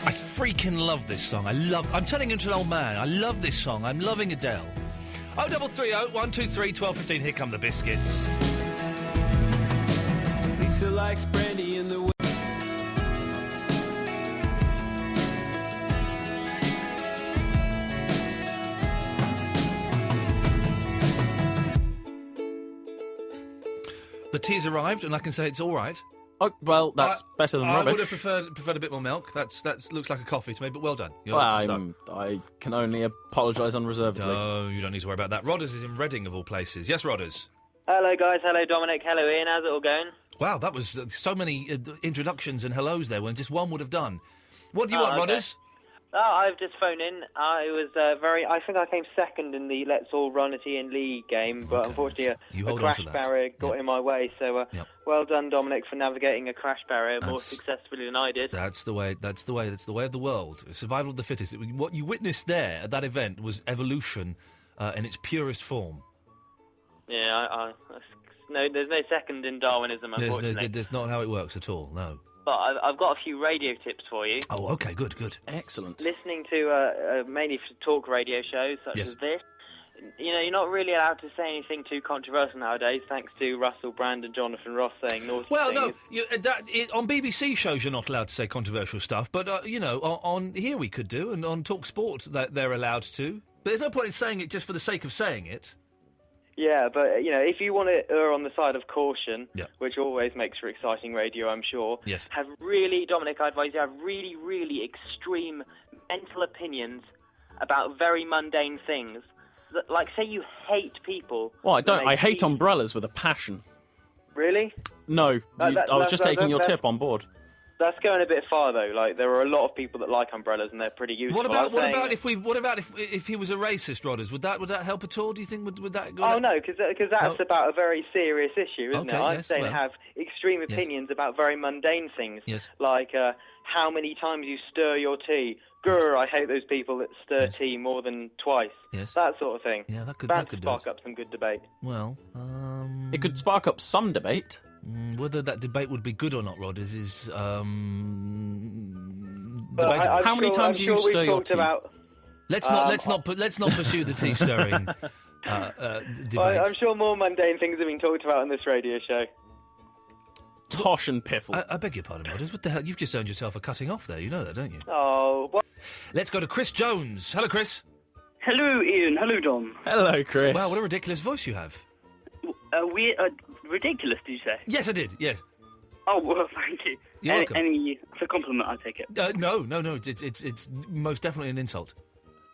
I freaking love this song. I'm turning into an old man. I love this song. I'm loving Adele. 0330 123 1215. Here come the biscuits. Lisa likes brandy in the The tea's arrived, and I can say it's all right. Oh, well, that's better than rubbish. I would have preferred a bit more milk. That looks like a coffee to me, but well done. I can only apologise unreservedly. No, you don't need to worry about that. Rodders is in Reading, of all places. Yes, Rodders. Hello, guys. Hello, Dominic. Hello, Ian. How's it all going? Wow, that was so many introductions and hellos there when just one would have done. What do you want, okay. Rodders? Oh, I've just phoned in. I was I think I came second in the Let's All Run It Ian League game, but unfortunately a crash barrier got in my way. So well done, Dominic, for navigating a crash barrier more successfully than I did. That's the way of the world. Survival of the fittest. What you witnessed there at that event was evolution in its purest form. Yeah, no, there's no second in Darwinism, unfortunately. There's not how it works at all. No. but I've got a few radio tips for you. Oh, okay, good. Excellent. Listening to mainly talk radio shows such as this, you're not really allowed to say anything too controversial nowadays, thanks to Russell Brand and Jonathan Ross saying naughty things. Well, no, on BBC shows you're not allowed to say controversial stuff, but, on here we could do, and on Talk Sport they're allowed to. But there's no point in saying it just for the sake of saying it. Yeah, but, if you want to err on the side of caution, which always makes for exciting radio, I'm sure, Dominic, I advise you have really, really extreme mental opinions about very mundane things. Like, say you hate people. Well, I don't. I hate umbrellas with a passion. Really? No, I was just taking your tip on board. That's going a bit far, though. Like, there are a lot of people that like umbrellas, and they're pretty useful. What about if he was a racist, Rodders? Would that help at all? Do you think would that? Oh no, because that's about a very serious issue, isn't it? I'm saying have extreme opinions about very mundane things, like how many times you stir your tea. Grr, I hate those people that stir tea more than twice. Yes. That sort of thing. Yeah, that could spark up some good debate. Well, it could spark up some debate. Whether that debate would be good or not, Rod, is Well, debatable. How many times do you stir your tea? Let's not pursue the tea stirring debate. I'm sure more mundane things have been talked about on this radio show. Tosh and piffle. I beg your pardon, Rodders. What the hell? You've just earned yourself a cutting off there. You know that, don't you? Oh, what? Let's go to Chris Jones. Hello, Chris. Hello, Ian. Hello, Dom. Hello, Chris. Wow, what a ridiculous voice you have. Ridiculous, did you say? Yes, I did. Yes. Oh, well, thank you. You're welcome. It's a compliment, I take it. No. It's most definitely an insult.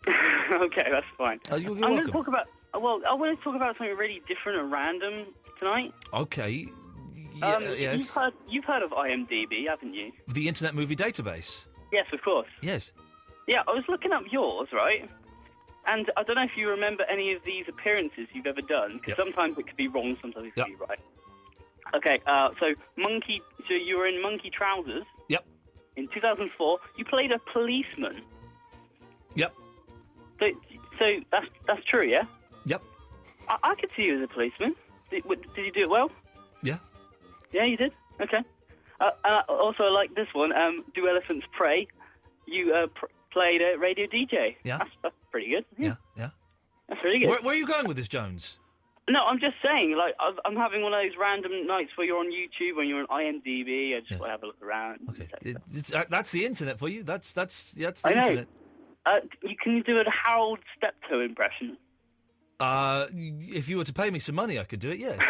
Okay, that's fine. You're I'm going welcome. to talk about. Well, I want to talk about something really different and random tonight. Okay. Yes. You've heard of IMDb, haven't you? The Internet Movie Database. Yes, of course. Yes. Yeah, I was looking up yours, right? And I don't know if you remember any of these appearances you've ever done, because sometimes it could be wrong, sometimes it could be right. Okay, so you were in Monkey Trousers. Yep. In 2004, you played a policeman. Yep. So that's true, yeah? Yep. I could see you as a policeman. Did you do it well? Yeah. Yeah, you did? Okay. Also, I like this one, Do Elephants Pray? You played a radio DJ. Yeah. That's pretty good. Yeah. That's really good. Where are you going with this, Jones? No, I'm just saying, like, I'm having one of those random nights where you're on YouTube, when you're on IMDb, I just want to have a look around. Okay. That's the internet for you. That's the I know. internet. Can you do a Harold Steptoe impression? If you were to pay me some money, I could do it, yes.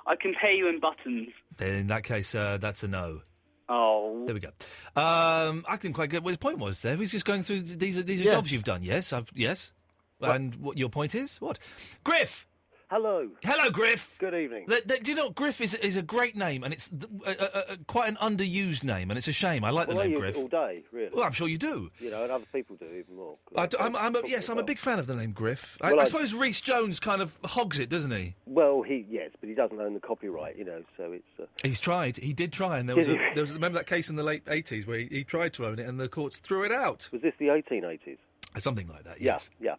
I can pay you in buttons. Then in that case, that's a no. Oh. There we go. I didn't quite get what his point was there. He's just going through, these are jobs you've done, yes? Yes. And what your point is? What? Griff! Hello. Hello, Griff. Good evening. Do you know, Griff is a great name, and it's quite an underused name, and it's a shame. I like the name I use Griff. it all day, really. Well, I'm sure you do. You know, and other people do even more. I'm a big fan of the name Griff. Well, I suppose Rhys Jones kind of hogs it, doesn't he? Well, but he doesn't own the copyright, you know, so it's... He's tried. He did try, and there was remember that case in the late 80s where he tried to own it, and the courts threw it out. Was this the 1880s? Something like that, yes. Yeah.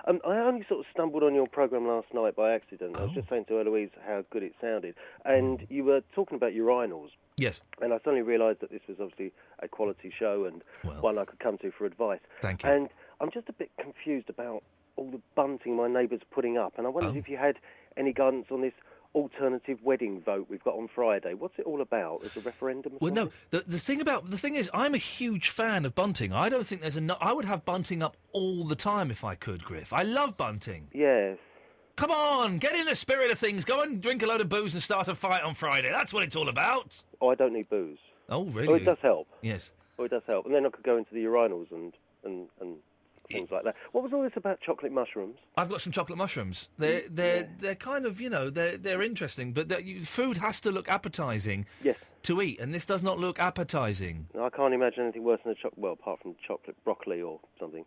I only sort of stumbled on your programme last night by accident. I was just saying to Eloise how good it sounded. And you were talking about urinals. Yes. And I suddenly realised that this was obviously a quality show and one I could come to for advice. Thank you. And I'm just a bit confused about all the bunting my neighbours are putting up. And I wondered if you had any guidance on this alternative wedding vote we've got on Friday. What's it all about? Is a referendum? Well, no. The thing is, I'm a huge fan of bunting. I don't think there's enough. I would have bunting up all the time if I could, Griff. I love bunting. Yes. Come on, get in the spirit of things. Go and drink a load of booze and start a fight on Friday. That's what it's all about. Oh, I don't need booze. Oh, really? Oh, it does help. Yes. Oh, it does help. And then I could go into the urinals and things like that. What was all this about chocolate mushrooms? I've got some chocolate mushrooms. They're kind of, they're interesting, but food has to look appetising to eat, and this does not look appetising. I can't imagine anything worse than apart from chocolate broccoli or something,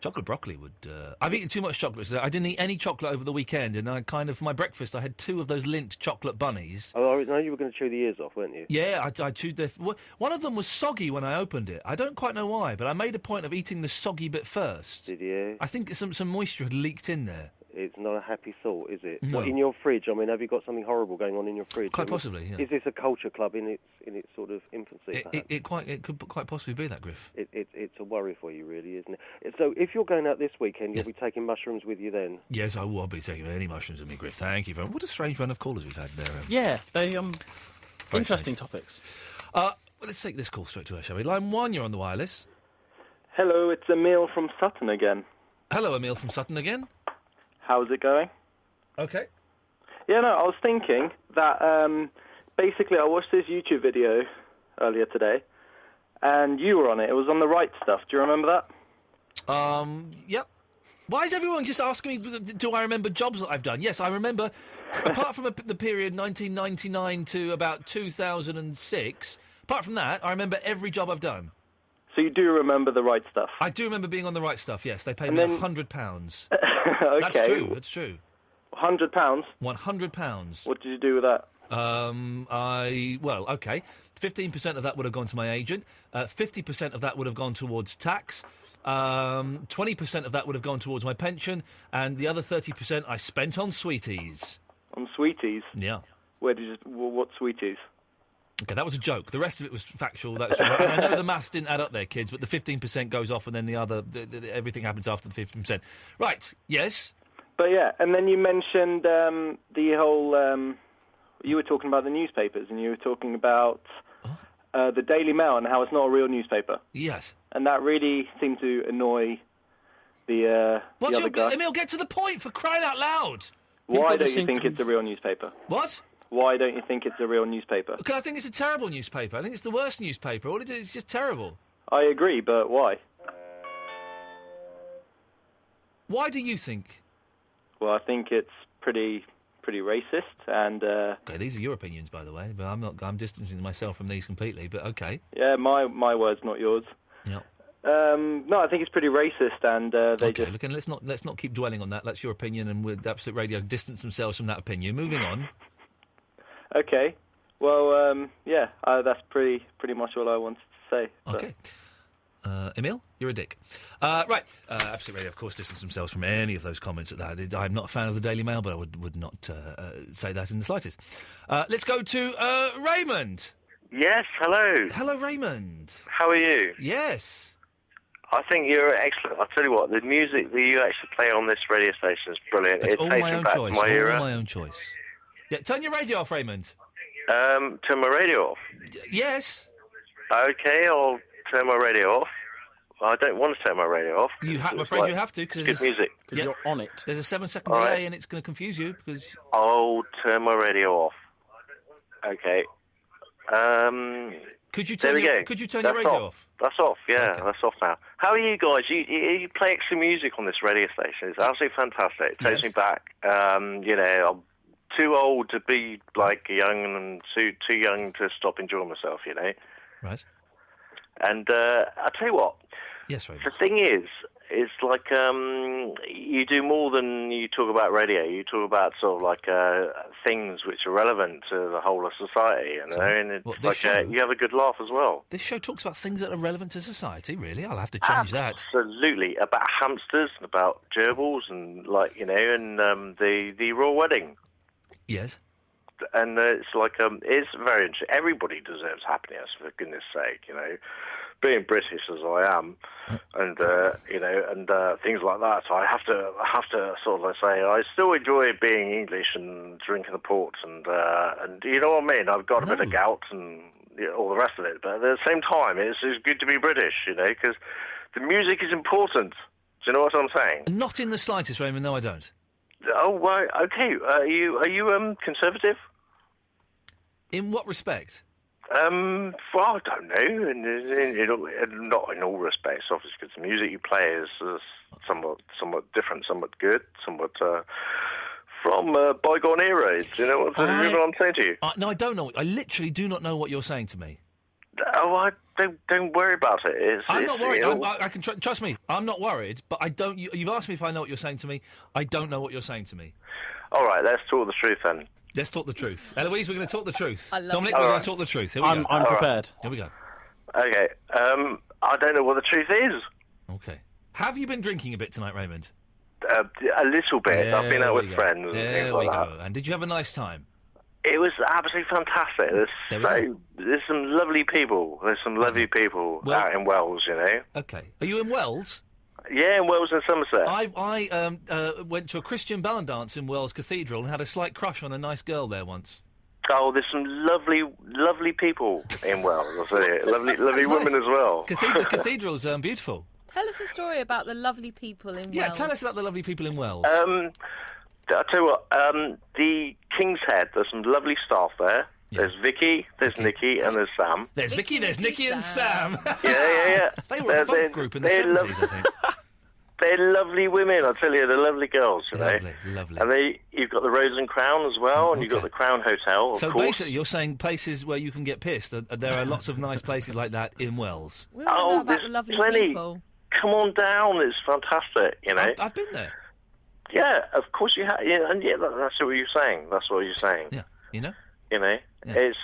Chocolate broccoli would... I've eaten too much chocolate. So I didn't eat any chocolate over the weekend, and for my breakfast, I had 2 of those Lindt chocolate bunnies. Oh, I know you were going to chew the ears off, weren't you? Yeah, I chewed their... One of them was soggy when I opened it. I don't quite know why, but I made a point of eating the soggy bit first. Did you? I think some moisture had leaked in there. It's not a happy thought, is it? No. What, in your fridge? I mean, have you got something horrible going on in your fridge? Quite possibly, yeah. Is this a culture club in its sort of infancy? It could quite possibly be that, Griff. It's a worry for you, really, isn't it? So, if you're going out this weekend, you'll be taking mushrooms with you then? Yes, I will be taking any mushrooms with me, Griff. Thank you very much. What a strange run of callers we've had there. Yeah, they interesting topics. Let's take this call straight to her, shall we? Line 1, you're on the wireless. Hello, it's Emil from Sutton again. Hello, Emil from Sutton again. How's it going? Okay. Yeah, no, I was thinking that basically I watched this YouTube video earlier today, and you were on it. It was on the right stuff. Do you remember that? Yep. Why is everyone just asking me, do I remember jobs that I've done? Yes, I remember, apart from the period 1999 to about 2006, apart from that, I remember every job I've done. So you do remember the right stuff? I do remember being on the right stuff, yes. They paid And me then- £100. Okay. That's true, that's true. £100? £100. What did you do with that? Well, okay. 15% of that would have gone to my agent. 50% of that would have gone towards tax. 20% of that would have gone towards my pension. And the other 30% I spent on sweeties. On sweeties? Yeah. What sweeties? Okay, that was a joke. The rest of it was factual. That's true. And I know the maths didn't add up there, kids, but the 15% goes off and then the other, everything happens after the 15%. Right, yes? But yeah, and then you mentioned the whole... you were talking about the newspapers, and you were talking about the Daily Mail and how it's not a real newspaper. Yes. And that really seemed to annoy the other guy. Emil, get to the point, for crying out loud! Why don't you think it's a real newspaper? What? Why don't you think it's a real newspaper? Because I think it's a terrible newspaper. I think it's the worst newspaper. All it is just terrible. I agree, but why? Why do you think? Well, I think it's pretty racist, and... Okay, these are your opinions, by the way, but I'm distancing myself from these completely, but okay. Yeah, my words, not yours. Yeah. No, I think it's pretty racist, and Look, and let's not keep dwelling on that. That's your opinion, and with Absolute Radio distance themselves from that opinion. Moving on. Okay. Well, yeah, that's pretty much all I wanted to say. Okay. Emil, you're a dick. Right. Absolute Radio, of course, distance themselves from any of those comments at that. I'm not a fan of the Daily Mail, but I would not say that in the slightest. Let's go to Raymond. Yes, hello. Hello, Raymond. How are you? Yes. I think you're excellent. I'll tell you what, the music that you actually play on this radio station is brilliant. It's it all takes my me own back choice. to my era. All my own choice. Yeah, turn your radio off, Raymond. Turn my radio off. Yes. Okay, I'll turn my radio off. I don't want to turn my radio off. I'm afraid you have to, because good music. Yeah, you're on it. There's a 7-second All delay, right. and it's going to confuse you because. I'll turn my radio off. Okay. Could you there turn we your go. Could you turn your That's radio off? off? That's off. Yeah, that's off now. How are you guys? You play extra music on this radio station. It's absolutely fantastic. It takes me back. You know, I'm too old to be like young and too young to stop enjoying myself. You know. Right. And I tell you what. Yes, Raymond. The thing is, it's like you do more than you talk about radio. You talk about sort of like things which are relevant to the whole of society, you know, and it's like you have a good laugh as well. This show talks about things that are relevant to society, really? I'll have to change that. Absolutely. About hamsters, about gerbils, and like, you know, and the royal wedding. Yes. And it's like, it's very interesting. Everybody deserves happiness, for goodness sake, you know. Being British as I am, and you know, and things like that, so I have to sort of say I still enjoy being English and drinking the port, and you know what I mean. I've got a bit of gout and all the rest of it, but at the same time, it's good to be British, you know, because the music is important. Do you know what I'm saying? Not in the slightest, Raymond. No, I don't. Oh, well, okay. Are you conservative? In what respect? Well, I don't know. Not in all respects, obviously, because the music you play is somewhat different, somewhat good, somewhat from bygone eras. Do you know what I'm saying to you? No, I don't know. I literally do not know what you're saying to me. Oh, don't worry about it. I'm not worried. I can trust me. I'm not worried, but I don't. You've asked me if I know what you're saying to me. I don't know what you're saying to me. All right, let's talk the truth then. Let's talk the truth. Eloise, we're going to talk the truth. I love Dominic, it. we're All going right. to talk the truth. Here we go. I'm prepared. Here we go. Okay. I don't know what the truth is. Okay. Have you been drinking a bit tonight, Raymond? A little bit. There I've been out we with go. friends and There things we like go. that. And did you have a nice time? It was absolutely fantastic. There's some lovely people. There's some lovely people out in Wales, you know. Okay. Are you in Wells? Yeah, in Wales and Somerset. I went to a Christian ballad dance in Wells Cathedral and had a slight crush on a nice girl there once. Oh, there's some lovely people in Wales. I'll tell you. Lovely It's women nice. as well. Cathedral's beautiful. Tell us a story about the lovely people in Yeah, Wales. tell us about the lovely people in Wales. I'll tell you what, the King's Head, there's some lovely staff there. There's Vicky, there's Nikki, and there's Sam. There's Vicky, there's Nikki and Sam. Yeah. They were a folk group in the 70s, I think. They're lovely women, I tell you. They're lovely girls, you know. Lovely. And you've got the Rose and Crown as well, and you've got the Crown Hotel, of So course. basically, you're saying places where you can get pissed. There are lots of nice places like that in Wells. We want to know about the lovely plenty. people. Come on down, it's fantastic, you know. I've been there. Yeah, of course you have. Yeah, and that's what you're saying. That's what you're saying. Yeah, you know. It's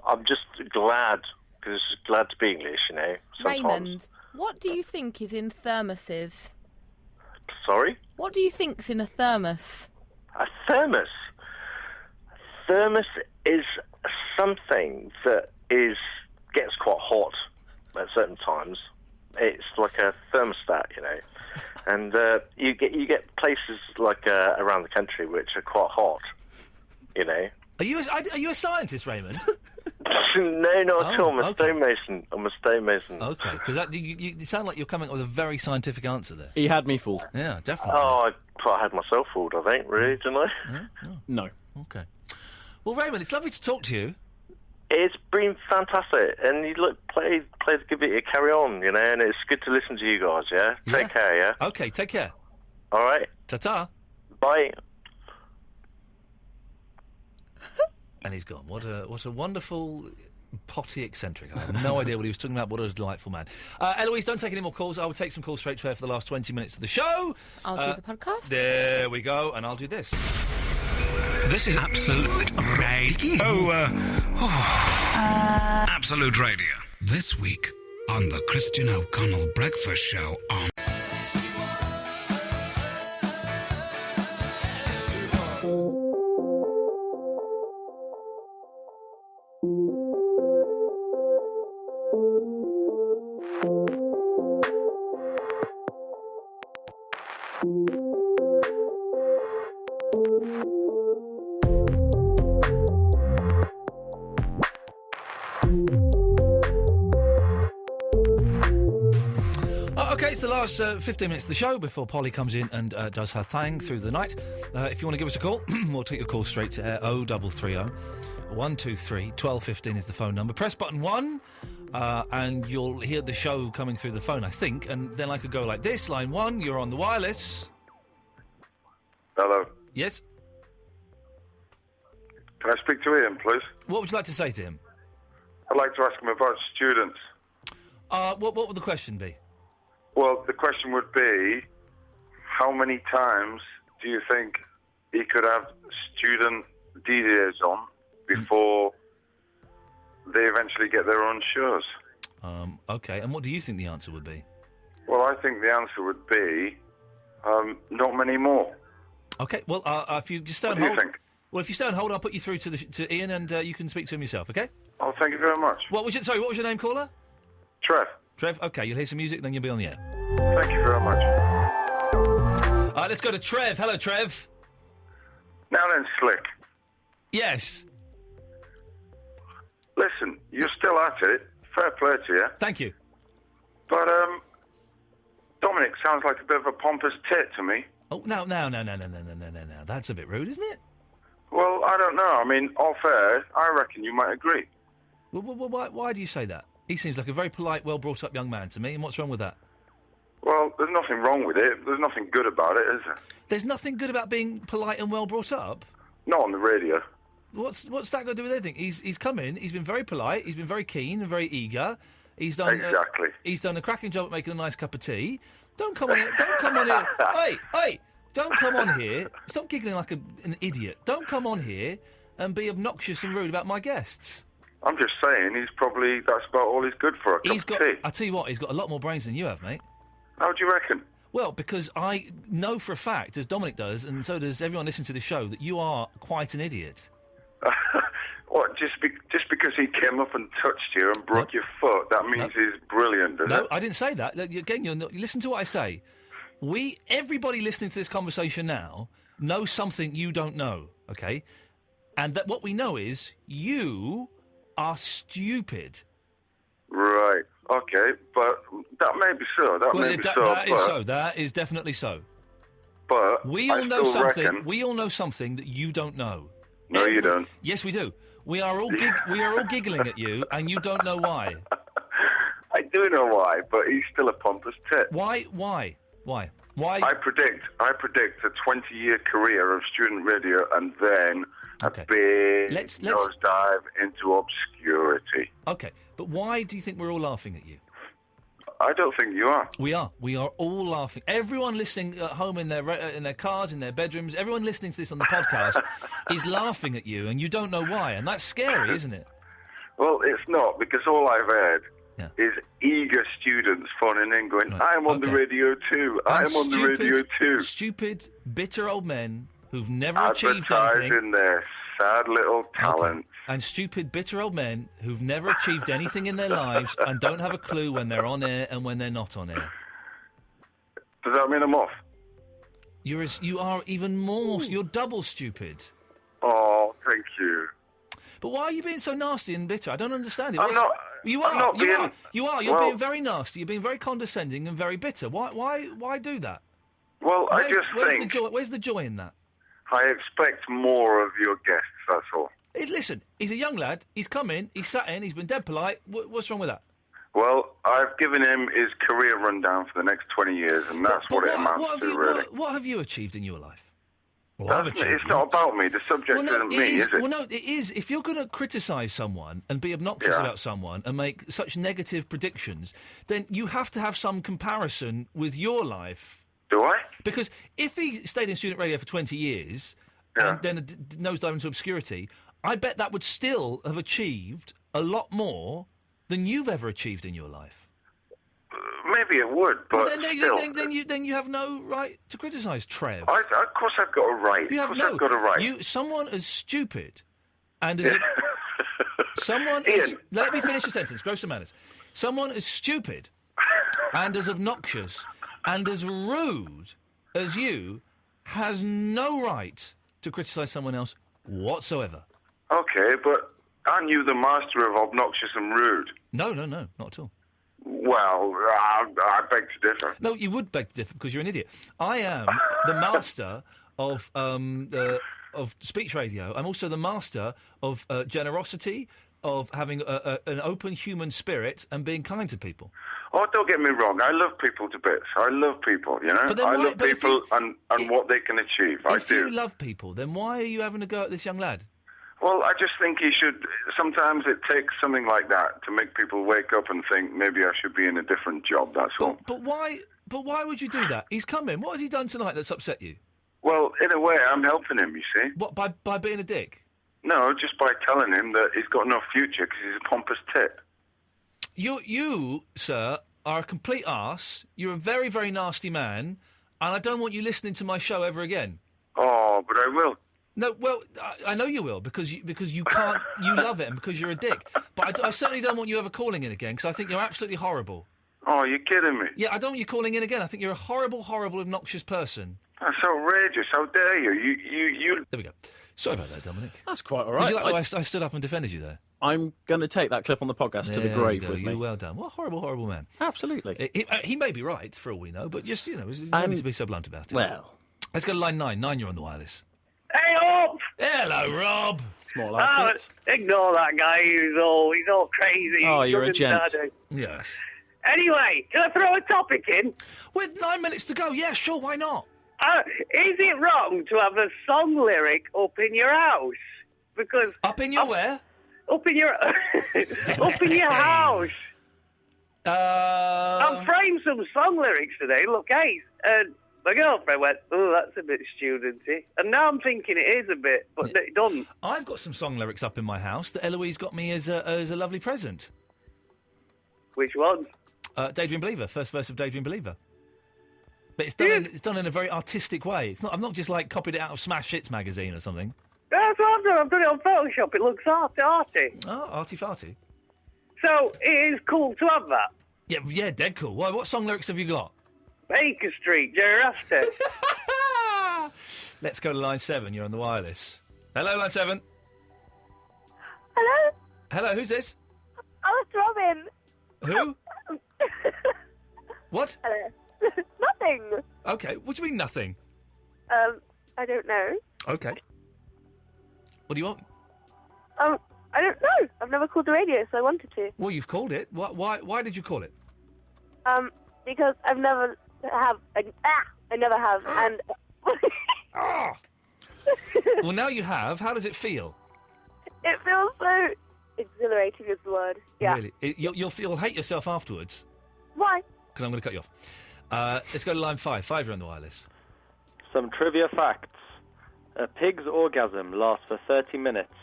I'm just glad because glad to be English, you know. Sometimes. Raymond, what do you think is in thermoses? Sorry. What do you think's in a thermos? A thermos. A thermos is something that gets quite hot at certain times. It's like a thermostat, you know. And you get places like around the country which are quite hot, you know. Are you a scientist, Raymond? No, not at all. I'm a stonemason. I'm a stonemason. Okay, because you sound like you're coming up with a very scientific answer there. He had me fooled. Yeah, definitely. Oh, I had myself fooled, I think, really, didn't I? No. Okay. Well, Raymond, it's lovely to talk to you. It's been fantastic, and you play the good bit, you carry on, you know, and it's good to listen to you guys, yeah? Take care, yeah? Okay, take care. All right. Ta-ta. Bye. And he's gone. What a wonderful, potty eccentric. I have no idea what he was talking about. What a delightful man. Eloise, don't take any more calls. I will take some calls straight to her for the last 20 minutes of the show. I'll do the podcast. There we go, and I'll do this. This is Absolute Radio. Absolute Radio. This week on the Christian O'Connell Breakfast Show on... Okay, it's the last 15 minutes of the show before Polly comes in and does her thing through the night. If you want to give us a call, we'll take your call straight to air. 0330 123 1215 is the phone number. Press button 1 and you'll hear the show coming through the phone, I think, and then I could go like this. Line 1, you're on the wireless. Hello. Yes? Can I speak to Iain, please? What would you like to say to him? I'd like to ask him about students. What would the question be? Well, the question would be, how many times do you think he could have student DJs on before they eventually get their own shows? Okay, and what do you think the answer would be? Well, I think the answer would be, not many more. Okay, well, if you just stay on What do hold... you think? Well, if you stay on hold, I'll put you through to Iain and you can speak to him yourself, okay? Oh, thank you very much. What was your name, caller? Trev. Trev, okay, you'll hear some music, then you'll be on the air. Thank you very much. Let's go to Trev. Hello, Trev. Now then, Slick. Yes. Listen, you're still at it. Fair play to you. Thank you. But, Dominic sounds like a bit of a pompous tit to me. Oh, no. That's a bit rude, isn't it? Well, I don't know. I mean, all fair, I reckon you might agree. Well, why do you say that? He seems like a very polite, well-brought-up young man to me, and what's wrong with that? Well, there's nothing wrong with it. There's nothing good about it, is there? There's nothing good about being polite and well-brought-up? Not on the radio. What's that got to do with anything? He's come in, he's been very polite, he's been very keen and very eager. He's done Exactly. He's done a cracking job at making a nice cup of tea. Don't come on here. Hey! Don't come on here. Stop giggling like an idiot. Don't come on here and be obnoxious and rude about my guests. I'm just saying, that's about all he's good for, a cup of tea. I tell you what, he's got a lot more brains than you have, mate. How do you reckon? Well, because I know for a fact, as Dominic does, and so does everyone listening to the show, that you are quite an idiot. What, just because he came up and touched you and broke your foot, that means he's brilliant, does it? No, I didn't say that. Look, again, you listen to what I say. Everybody listening to this conversation now knows something you don't know, okay? And that what we know is you are stupid. Right. Okay, but that may be so. That is definitely so. But we all know something. We all know something that you don't know. No, you don't. Yes, we do. We are all giggling at you, and you don't know why. I do know why, but he's still a pompous tit. Why? I predict a 20-year career of student radio, and then a big nosedive into obscurity. Okay, but why do you think we're all laughing at you? I don't think you are. We are. We are all laughing. Everyone listening at home in their cars, in their bedrooms, everyone listening to this on the podcast is laughing at you, and you don't know why, and that's scary, isn't it? Well, it's not, because all I've heard is eager students phoning in going, I'm on the radio too, I'm on the radio too. Stupid, bitter old men who've never achieved anything. Advertising their sad little talents. And stupid, bitter old men who've never achieved anything in their lives and don't have a clue when they're on air and when they're not on air. Does that mean I'm off? You are even more. You're double stupid. Oh, thank you. But why are you being so nasty and bitter? I don't understand it. I'm not. You are. I'm not being, You are. You're being very nasty. You're being very condescending and very bitter. Why do that? Well, I just think. Where's the joy in that? I expect more of your guests. That's all. Listen, he's a young lad. He's come in. He's sat in. He's been dead polite. What's wrong with that? Well, I've given him his career rundown for the next 20 years, and that's what it amounts to, really. What have you achieved in your life? It's not about me. The subject isn't me, is it? Well, no, it is. If you're going to criticise someone and be obnoxious about someone and make such negative predictions, then you have to have some comparison with your life. Do I? Because if he stayed in student radio for 20 years and then nosedive into obscurity, I bet that would still have achieved a lot more than you've ever achieved in your life. Maybe it would, but then you have no right to criticise Trev. Of course I've got a right. I've got a right. Someone as stupid and as... let me finish the sentence. Gross some manners. Someone as stupid and as obnoxious and as rude as you has no right to criticise someone else whatsoever. Okay, but aren't you the master of obnoxious and rude? No, not at all. Well, I beg to differ. No, you would beg to differ because you're an idiot. I am the master of speech radio. I'm also the master of generosity, of having an open human spirit and being kind to people. Oh, don't get me wrong. I love people to bits. I love people, you know? I love people and what they can achieve. I do. If you love people, then why are you having a go at this young lad? Well, I just think he should... Sometimes it takes something like that to make people wake up and think, maybe I should be in a different job, that's all. But why would you do that? He's come in. What has he done tonight that's upset you? Well, in a way, I'm helping him, you see. What, by being a dick? No, just by telling him that he's got no future because he's a pompous tit. You, sir, are a complete arse. You're a very, very nasty man, and I don't want you listening to my show ever again. Oh, but I will. No, well, I know you will because you can't. You love it and because you're a dick. But I certainly don't want you ever calling in again because I think you're absolutely horrible. Oh, you're kidding me? Yeah, I don't want you calling in again. I think you're a horrible, horrible, obnoxious person. That's outrageous. How dare you? You. There we go. Sorry about that, Dominic. That's quite all right. Did you like the way I stood up and defended you there? I'm going to take that clip on the podcast to the grave with me. You're well done. What a horrible, horrible man. Absolutely. He may be right, for all we know, but just, you know, you don't need to be so blunt about it. Well. Let's go to line 9. 9, you're on the wireless. Hey, Rob! Hello, Rob! It's more like it. Ignore that guy. He's all crazy. Oh, you're a gent. Yes. Anyway, can I throw a topic in? With 9 minutes to go, yeah, sure, why not? Is it wrong to have a song lyric up in your house? Because up in your where? Up in your up in your house. I framed some song lyrics today. Look, hey, my girlfriend went, "Oh, that's a bit studenty," and now I'm thinking it is a bit, but it doesn't. I've got some song lyrics up in my house that Eloise got me as a lovely present. Which one? Daydream Believer. First verse of Daydream Believer. But it's done in a very artistic way. It's not. I've not just like copied it out of Smash Hits magazine or something. That's what I've done. I've done it on Photoshop. It looks arty. Oh, arty farty. So it is cool to have that. Yeah, dead cool. Why? What song lyrics have you got? Baker Street, Jerry Rasted. Let's go to line 7. You're on the wireless. Hello, line 7. Hello? Hello, who's this? Oh, it's Robin. Who? What? Hello. Nothing. Okay, what do you mean nothing? I don't know. Okay. What do you want? I don't know. I've never called the radio, so I wanted to. Well, you've called it. Why did you call it? Because I've never have. I never have, and. Well, now you have. How does it feel? It feels so exhilarating is the word. Yeah. Really? You'll hate yourself afterwards. Why? Because I'm going to cut you off. Let's go to line 5. 5, you're on the wireless. Some trivia facts. A pig's orgasm lasts for 30 minutes.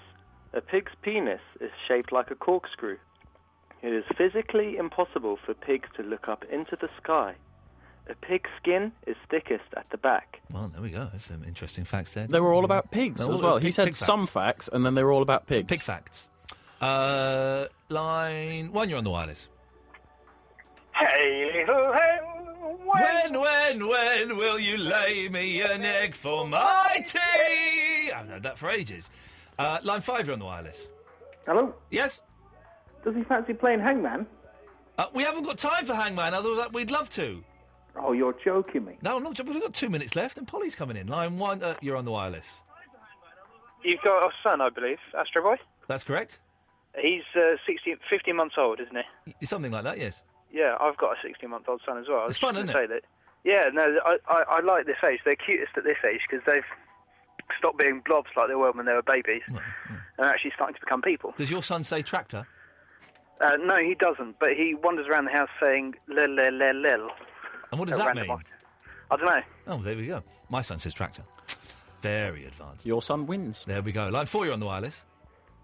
A pig's penis is shaped like a corkscrew. It is physically impossible for pigs to look up into the sky. A pig's skin is thickest at the back. Well, there we go. There's some interesting facts there. They were all about pigs as well. He said some facts, and then they were all about pigs. Pig facts. Line 1, you're on the wireless. Hey, ho, hey, when will you lay me an egg for my tea? I've known that for ages. Line 5, you're on the wireless. Hello? Yes? Does he fancy playing Hangman? We haven't got time for Hangman, otherwise we'd love to. Oh, you're joking me. No, I'm not joking. We've got 2 minutes left and Polly's coming in. Line 1, you're on the wireless. You've got a son, I believe, Astro Boy? That's correct. He's 15 months old, isn't he? Something like that, yes. Yeah, I've got a 16-month-old son as well. It's fun, isn't it? Yeah, no, I like this age. They're cutest at this age because they've stopped being blobs like they were when they were babies and are actually starting to become people. Does your son say tractor? No, he doesn't, but he wanders around the house saying lel, lel, lel, lel. And what does that mean? I don't know. Oh, there we go. My son says tractor. Very advanced. Your son wins. There we go. Line 4, you're on the wireless.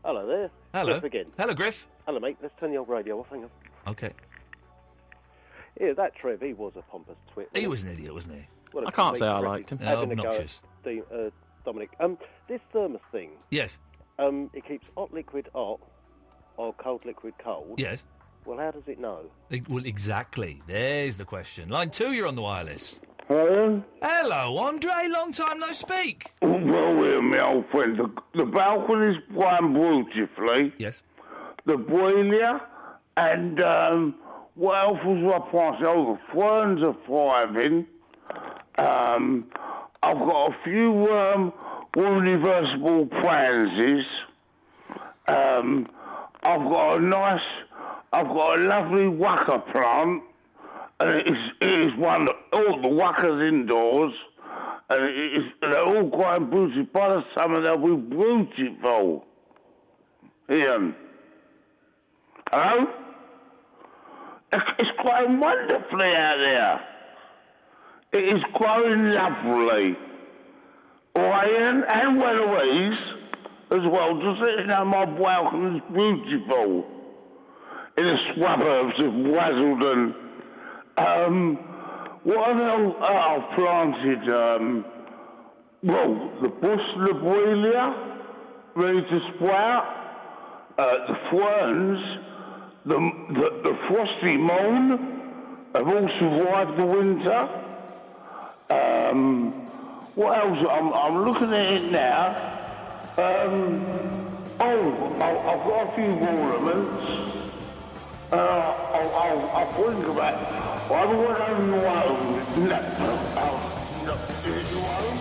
Hello there. Hello. Griff again. Hello, Griff. Hello, mate. Let's turn the old radio off. Hang on. Okay. Yeah, that Trev, he was a pompous twit. He was an idiot, wasn't he? What a I can't say I complete liked him. having a go Obnoxious. at Dominic. This thermos thing. Yes. It keeps hot liquid hot or cold liquid cold. Yes. Well, how does it know? Well, exactly. There's the question. Line 2, you're on the wireless. Hello? Hello, Andre. Long time no speak. Well, here, my old friend. The balcony's playing beautifully. Yes. The boiler and what else was I passing? Oh, the ferns are thriving. I've got a few reversible pansies. I've got a lovely waka plant, and it is one that all the wakas indoors, and they're all quite beautiful. By the summer they'll be beautiful. Ian. Hello? It's growing wonderfully out there. It is growing lovely. Ian and Weloise as well. Just let you know my balcony is beautiful. In the suburbs of Wasildon. What else? I've planted, the bush lobelia, ready to sprout, the ferns, the frosty mown have all survived the winter. What else? I'm looking at it now. I've got a few ornaments. I'll think about it. I don't want to know. No. Is it your own?